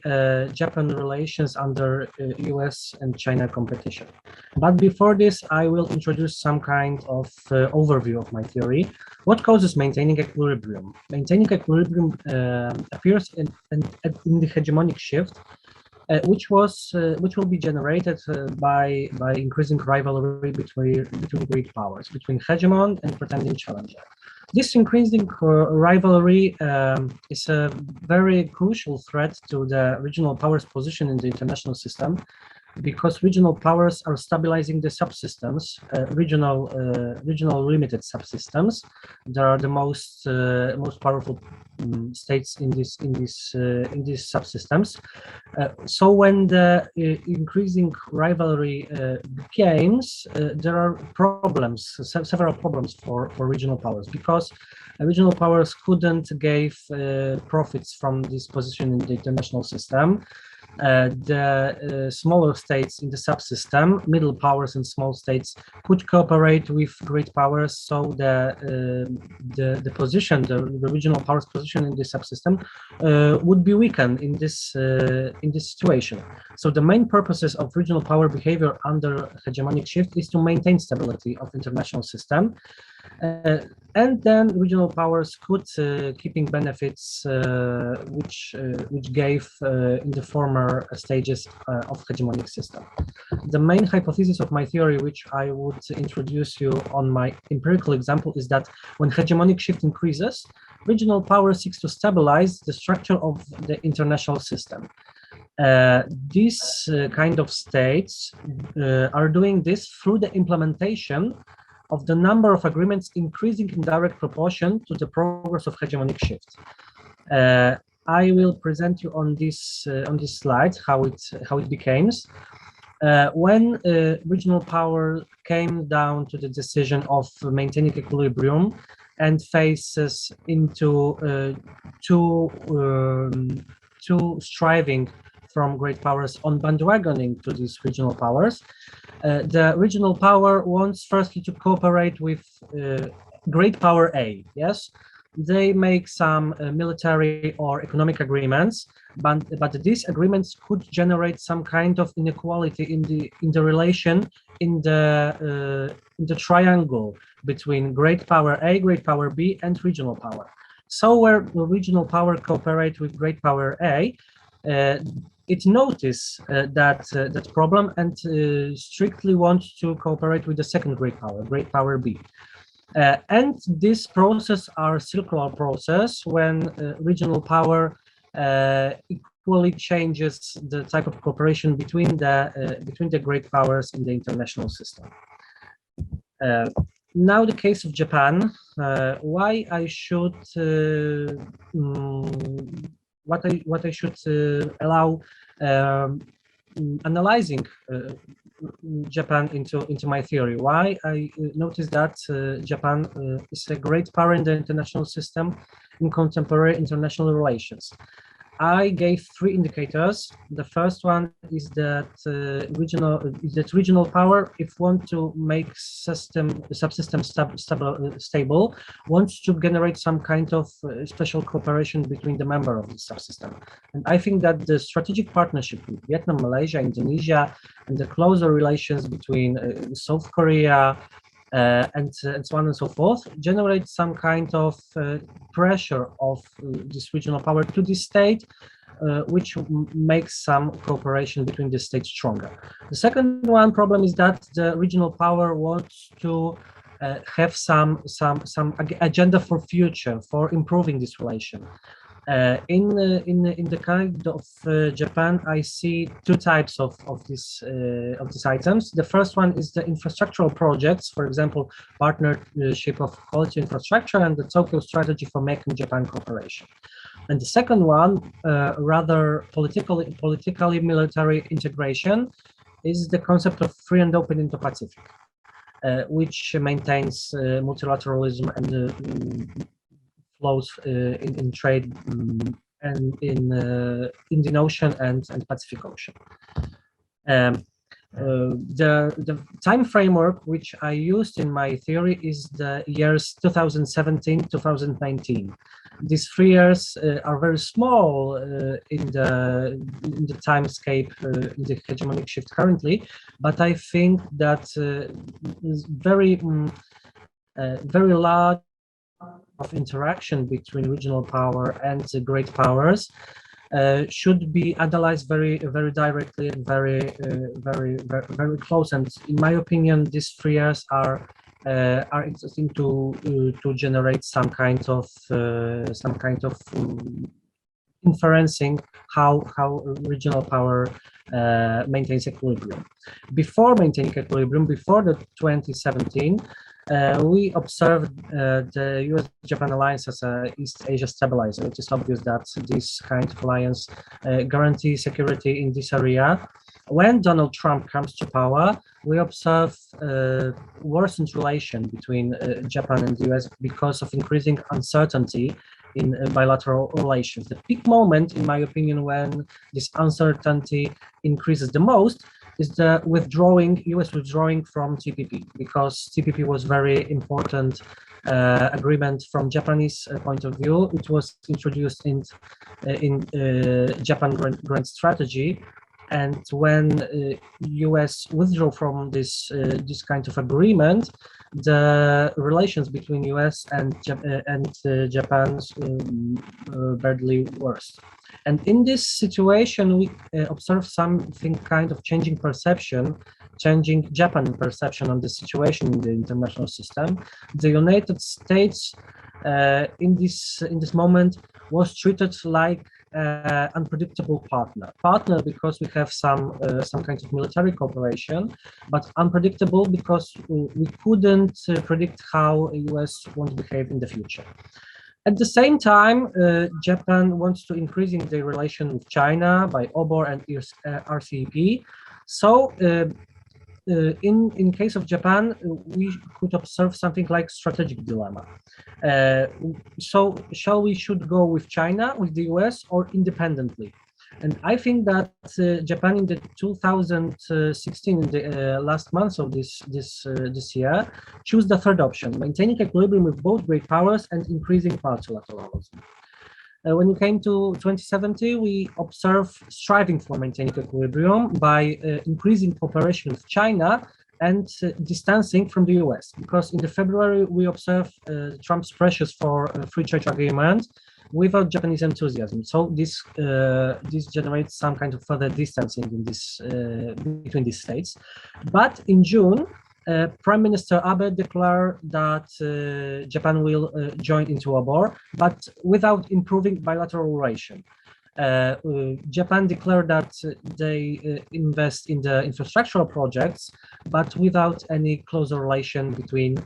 Japan relations under US and China competition. But before this, I will introduce some kind of overview of my theory. What causes maintaining equilibrium? Maintaining equilibrium appears in the hegemonic shift, which will be generated by increasing rivalry between great powers, between hegemon and pretending challenger. This increasing rivalry is a very crucial threat to the regional powers' position in the international system, because regional powers are stabilizing the subsystems, regional limited subsystems. They are the most powerful states in these subsystems. So when the increasing rivalry begins, there are several problems for regional powers, because regional powers couldn't give profits from this position in the international system. The smaller states in the subsystem, middle powers and small states, could cooperate with great powers, so the position, the regional powers' position in the subsystem would be weakened in this situation. So the main purposes of regional power behavior under hegemonic shift is to maintain stability of international system. And then regional powers could keeping benefits which gave in the former stages of hegemonic system. The main hypothesis of my theory, which I would introduce you on my empirical example, is that when hegemonic shift increases, regional power seeks to stabilize the structure of the international system. These kind of states are doing this through the implementation of the number of agreements increasing in direct proportion to the progress of hegemonic shift. I will present you on this slide how it becomes. When regional power came down to the decision of maintaining equilibrium and faces into two striving from great powers on bandwagoning to these regional powers, the regional power wants firstly to cooperate with great power A. Yes, they make some military or economic agreements, but these agreements could generate some kind of inequality in the relation in the triangle between great power A, great power B, and regional power. So where the regional power cooperate with great power A, it noticed that problem and strictly wants to cooperate with the second great power B. And this process are circular process when regional power equally changes the type of cooperation between the great powers in the international system. Now the case of Japan, why I should what I should allow analyzing Japan into my theory. Why I noticed that Japan is a great power in the international system in contemporary international relations. I gave three indicators. The first one is that regional power, if want to make subsystem stable, wants to generate some kind of special cooperation between the member of the subsystem. And I think that the strategic partnership with Vietnam, Malaysia, Indonesia, and the closer relations between South Korea, and so on and so forth, generate some kind of pressure of this regional power to the state, which makes some cooperation between the states stronger. The second one problem is that the regional power wants to have some agenda for future, for improving this relation. In the kind of Japan, I see two types of these items. The first one is the infrastructural projects, for example, partnership of quality infrastructure and the Tokyo strategy for making Japan cooperation. And the second one, rather politically military integration, is the concept of free and open Indo-Pacific, which maintains multilateralism and flows in trade and in Indian Ocean and Pacific Ocean. The time framework which I used in my theory is the years 2017-2019. These 3 years are very small in the timescape in the hegemonic shift currently, but I think that very large of interaction between regional power and the great powers should be analyzed very directly and very close. And in my opinion, these 3 years are interesting to generate some kind of inferencing how regional power maintains equilibrium. Before maintaining equilibrium, before the 2017. We observed the US-Japan alliance as an East Asia stabilizer. It is obvious that this kind of alliance guarantees security in this area. When Donald Trump comes to power, we observe worsened relation between Japan and the US because of increasing uncertainty in bilateral relations. The peak moment, in my opinion, when this uncertainty increases the most is the US withdrawing from TPP, because TPP was very important agreement from Japanese point of view. It was introduced in Japan Grand Strategy, and when US withdrew from this kind of agreement, the relations between US and Japan badly worse. And in this situation, we observe something kind of changing Japan perception on the situation in the international system. The United States in this moment was treated like unpredictable partner because we have some kind of military cooperation, but unpredictable because we couldn't predict how US won't behave in the future. At the same time, Japan wants to increasing the relation with China by OBOR and RCEP. So in case of Japan, we could observe something like strategic dilemma. So should go with China, with the US, or independently? And I think that Japan in the 2016, in the last months of this year, choose the third option, maintaining equilibrium with both great powers and increasing multilateralism. When we came to 2070, we observe striving for maintaining equilibrium by increasing cooperation with China and distancing from the US, because in the February we observed Trump's pressures for a free trade agreement without Japanese enthusiasm. So this generates some kind of further distancing in this between these states. But in June, Prime Minister Abe declared that Japan will join into a war, but without improving bilateral relation. Japan declared that they invest in the infrastructural projects, but without any closer relation between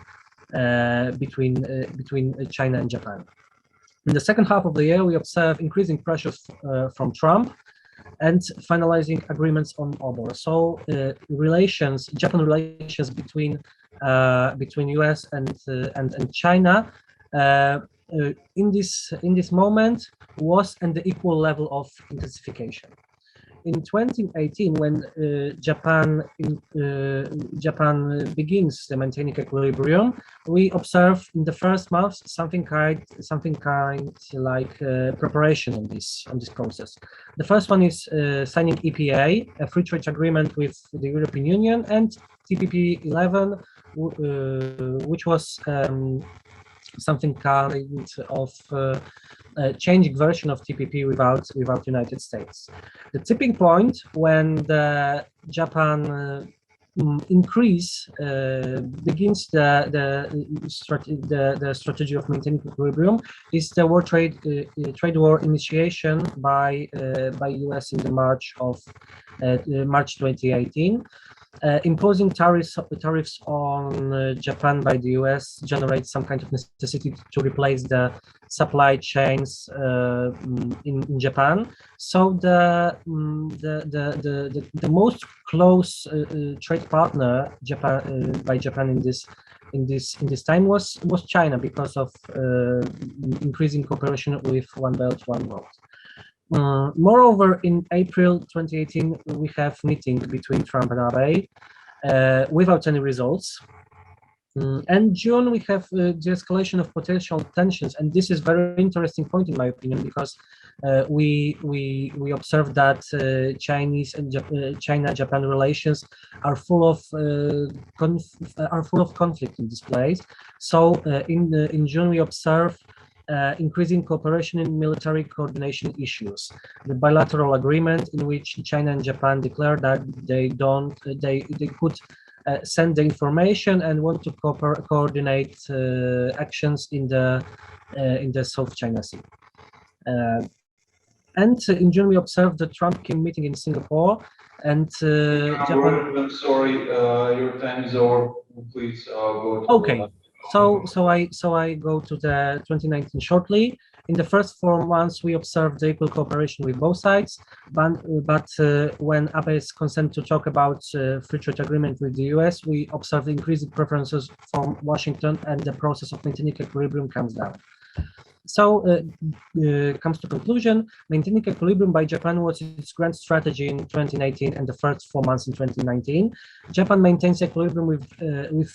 China and Japan. In the second half of the year, we observe increasing pressures from Trump and finalizing agreements on other. So Japan relations between US and China in this moment was at the equal level of intensification. In 2018, when Japan begins maintaining equilibrium, we observe in the first month something kind like preparation on this process. The first one is signing EPA, a free trade agreement with the European Union, and TPP 11, which was something kind of changing version of TPP without United States. The tipping point when the Japan increase begins the strategy of maintaining equilibrium is the trade war initiation by US in the March 2018. Imposing tariffs on Japan by the US generates some kind of necessity to replace the supply chains in Japan. So the most close trade partner by Japan in this time was China, because of increasing cooperation with One Belt, One Road. Moreover, in April 2018, we have meeting between Trump and Abe without any results. And June, we have the escalation of potential tensions, and this is very interesting point in my opinion, because we observe that China-Japan relations are full of conflict in this place. So in June, we observe increasing cooperation in military coordination issues. The bilateral agreement in which China and Japan declared that they could send the information and want to coordinate actions in the South China Sea. And in June, we observed the Trump-Kim meeting in Singapore, and Japan. I'm sorry, your time is over. Please go to. Okay. So I go to the 2019 shortly. In the first 4 months, we observed the equal cooperation with both sides, but when Abe's consent to talk about free trade agreement with the US, we observed increasing preferences from Washington, and the process of maintaining equilibrium comes down. So comes to conclusion, maintaining equilibrium by Japan was its grand strategy in 2019 and the first 4 months in 2019. Japan maintains equilibrium with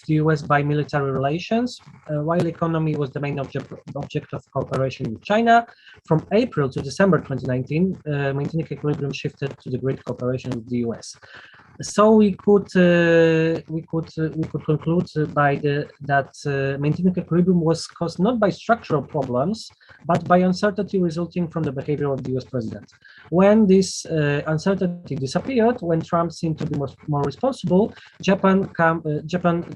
the US by military relations, while economy was the main object of cooperation with China. From April to December 2019, maintaining equilibrium shifted to the great cooperation with the US. So we could conclude by that maintaining equilibrium was caused not by structural problems, but by uncertainty resulting from the behavior of the US president. When this uncertainty disappeared, when Trump seemed to be more responsible, Japan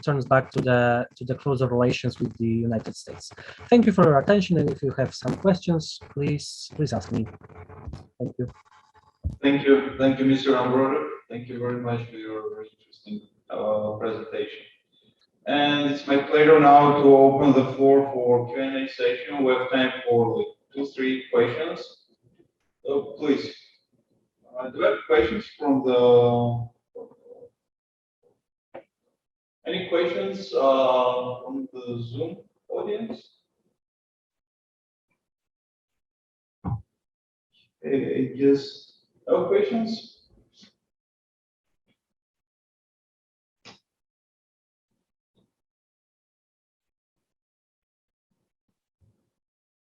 turns back to the closer relations with the United States. Thank you for your attention, and if you have some questions, please ask me. Thank you. Thank you, Mr. Ambrożek. Thank you very much for your very interesting presentation. And it's my pleasure now to open the floor for Q&A session. We have time for like 2-3 questions. So please, do you have questions from the? Any questions from the Zoom audience? Just no questions.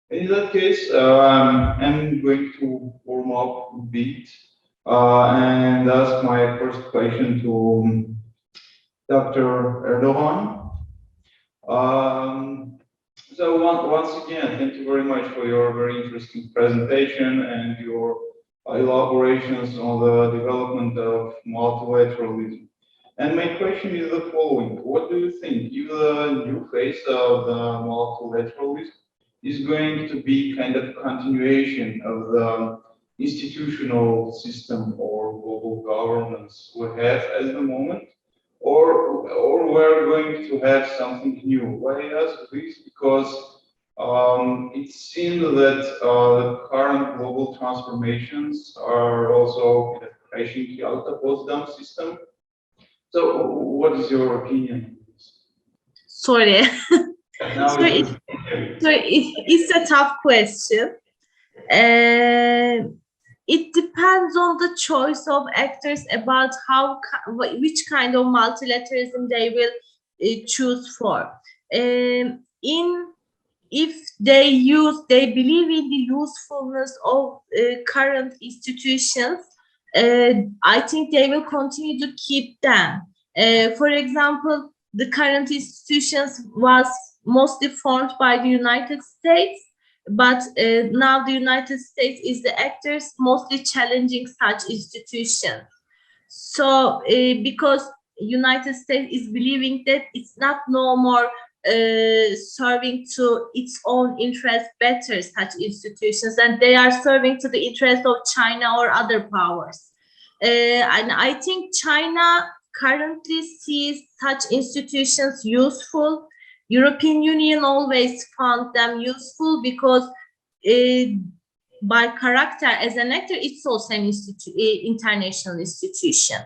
In that case, I'm going to warm up a bit and ask my first question to Dr. Erdogan. So once again, thank you very much for your very interesting presentation and your elaborations on the development of multilateralism. And my question is the following: what do you think if the new phase of the multilateralism is going to be kind of continuation of the institutional system or global governance we have at the moment, or we're going to have something new? Why I ask this? Because it seems that the current global transformations are also kind of crashing out the post-dump system. So, what is your opinion on this? Sorry. Now So it's a tough question. It depends on the choice of actors about which kind of multilateralism they will choose for. If they believe in the usefulness of current institutions, I think they will continue to keep them. For example, the current institutions was mostly formed by the United States, but now the United States is the actors mostly challenging such institutions. So because United States is believing that it's not no more serving to its own interest better, such institutions, and they are serving to the interest of China or other powers. And I think China currently sees such institutions useful. European Union always found them useful because by character as an actor, it's also an international institution.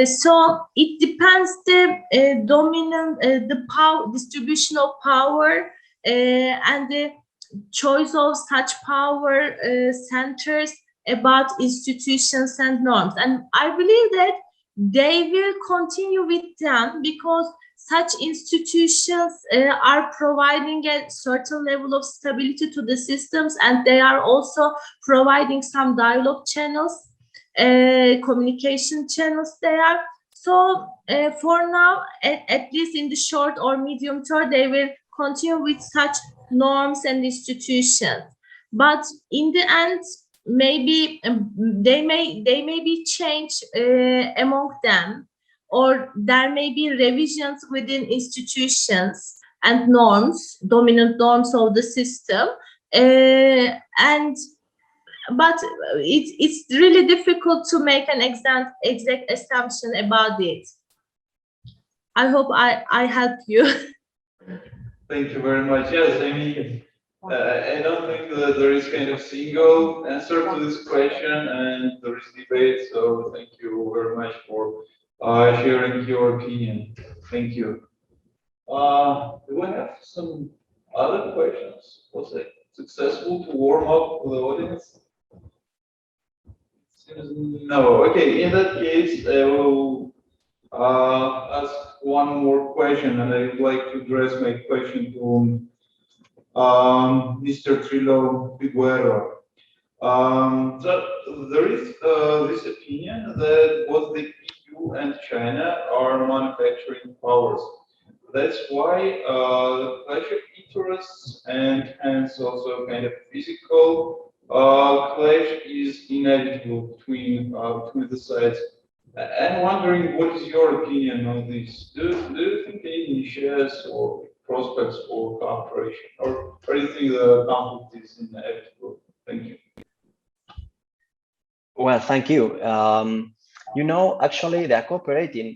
So it depends the the power distribution of power and the choice of such power centers about institutions and norms. And I believe that they will continue with them because such institutions are providing a certain level of stability to the systems, and they are also providing some dialogue channels, communication channels there. So for now, at least in the short or medium term, they will continue with such norms and institutions. But in the end, maybe they may be changed among them, or there may be revisions within institutions and norms, dominant norms of the system, but it's really difficult to make an exact assumption about it. I hope I helped you. Thank you very much. Yes, I mean, I don't think that there is kind of single answer to this question, and there is debate. So thank you very much for sharing your opinion. Thank you. Do we have some other questions? Was it successful to warm up the audience? No. Okay. In that case, I will ask one more question, and I would like to address my question to Mr. Trillo-Figueroa. So there is this opinion that both the EU and China are manufacturing powers. That's why the clash of interests and hence also kind of physical clash is inevitable between the sides. I'm wondering, what is your opinion on this? Do you think any shares or prospects for cooperation, or do you think the conflict is inevitable? Thank you. Well, thank you. You know, actually, they're cooperating.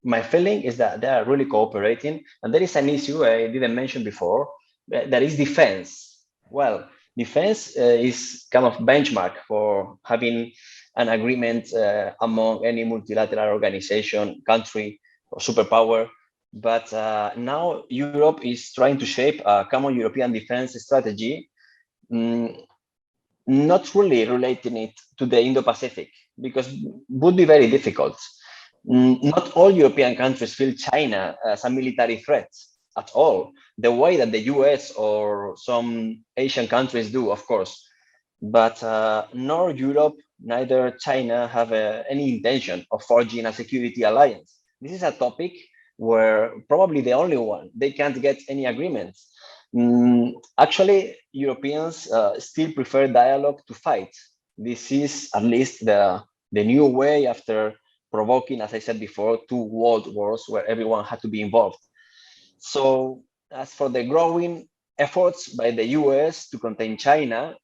My feeling is that they are really cooperating, and there is an issue I didn't mention before. That is defense. Well, defense is kind of benchmark for having an agreement among any multilateral organization, country, or superpower. But now Europe is trying to shape a common European defense strategy, not really relating it to the Indo-Pacific, because it would be very difficult. Not all European countries feel China as a military threat at all, the way that the US or some Asian countries do, of course. But nor Europe, neither China have any intention of forging a security alliance. this is a topic where probably the only one, they can't get any agreements. Actually, Europeans still prefer dialogue to fight. This is at least the new way after provoking, as I said before, 2 world wars where everyone had to be involved. So as for the growing efforts by the US to contain China,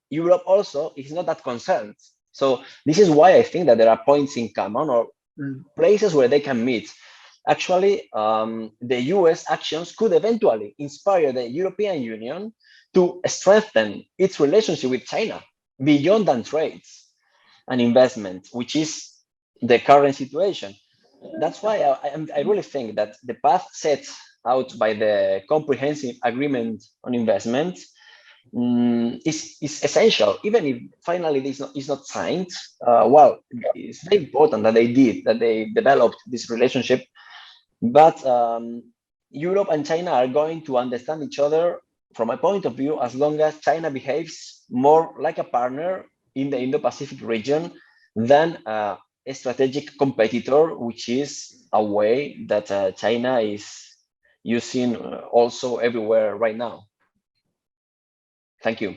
Europe also is not that concerned. So this is why I think that there are points in common or places where they can meet. Actually, the US actions could eventually inspire the European Union to strengthen its relationship with China beyond than trades and investment, which is the current situation. That's why I really think that the path set out by the comprehensive agreement on investment is essential, even if finally this is not signed. Well, it's very important that they developed this relationship, but Europe and China are going to understand each other from my point of view as long as China behaves more like a partner in the Indo-Pacific region than a strategic competitor, which is a way that China is using also everywhere right now. Thank you.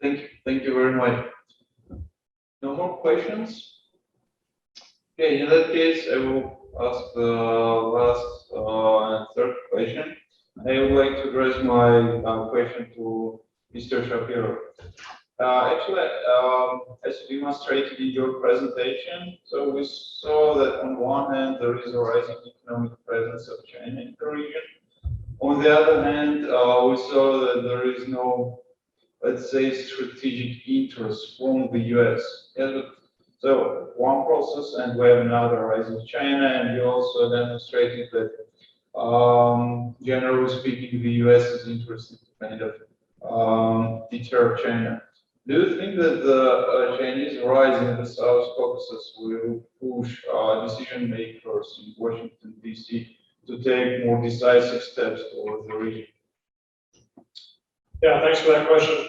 Thank you very much. No more questions? Okay, in that case, I will ask the last and third question. I would like to address my question to Mr. Shapiro. Actually, as demonstrated in your presentation, so we saw that on one hand there is a rising economic presence of China in the region. On the other hand, we saw that there is no, let's say, strategic interest from the US. Yes, so one process, and we have another rising China, and you also demonstrated that, generally speaking, the US is interested to kind of deter China. Do you think that the Chinese rise in the South Caucasus will push decision makers in Washington, D.C. to take more decisive steps towards the region? Yeah, thanks for that question.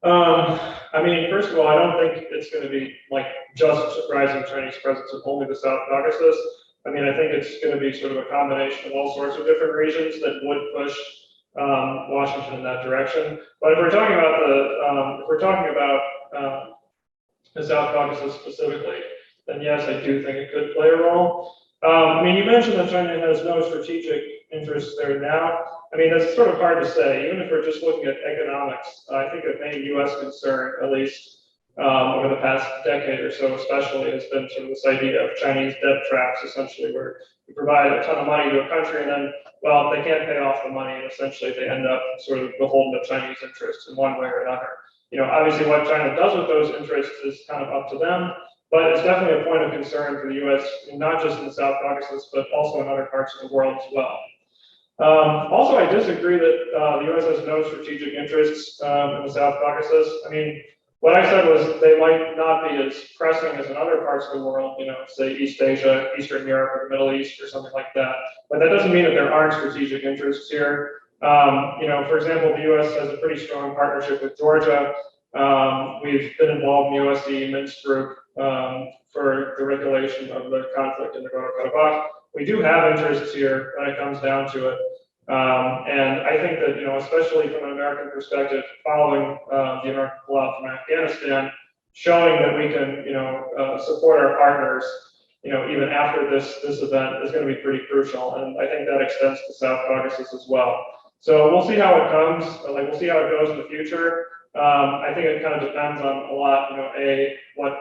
I mean, first of all, I don't think it's going to be like just rising Chinese presence in only the South Caucasus. I mean, I think it's going to be sort of a combination of all sorts of different regions that would push Washington in that direction. But if we're talking about the South Caucasus specifically, then yes, I do think it could play a role. I mean, you mentioned that China has no strategic interests there now. I mean, that's sort of hard to say. Even if we're just looking at economics, I think the main U.S. concern, at least over the past decade or so, especially, has been sort of this idea of Chinese debt traps, essentially, where you provide a ton of money to a country and then, well, they can't pay off the money, and essentially they end up sort of beholden to Chinese interests in one way or another. You know, obviously what China does with those interests is kind of up to them, but it's definitely a point of concern for the U.S., not just in the South Caucasus, but also in other parts of the world as well. Also, I disagree that the U.S. has no strategic interests in the South Caucasus. I mean, what I said was they might not be as pressing as in other parts of the world, you know, say East Asia, Eastern Europe, or the Middle East, or something like that. But that doesn't mean that there aren't strategic interests here. You know, for example, the U.S. has a pretty strong partnership with Georgia. We've been involved in the USD Minsk group for the regulation of the conflict in Nagorno-Karabakh. We do have interests here when it comes down to it. And I think that, you know, especially from an American perspective, following the American pullout from Afghanistan, showing that we can, you know, support our partners, you know, even after this event is going to be pretty crucial. And I think that extends to South Caucasus as well. So we'll see how it comes. Like, we'll see how it goes in the future. I think it kind of depends on a lot, you know, A, what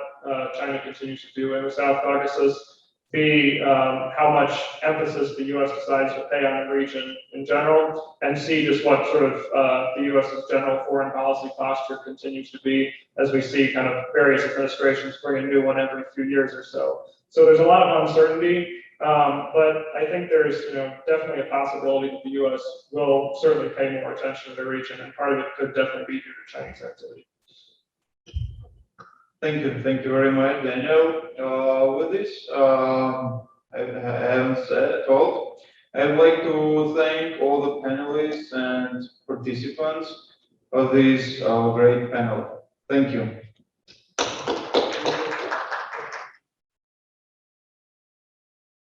China continues to do in the South Caucasus, B, how much emphasis the U.S. decides to pay on the region in general, and C, just what sort of the U.S.'s general foreign policy posture continues to be, as we see kind of various administrations bring a new one every few years or so. So there's a lot of uncertainty, but I think there's, you know, definitely a possibility that the U.S. will certainly pay more attention to the region, and part of it could definitely be due to Chinese activity. Thank you very much, Daniel. With this, I haven't said at all. I would like to thank all the panelists and participants of this great panel. Thank you.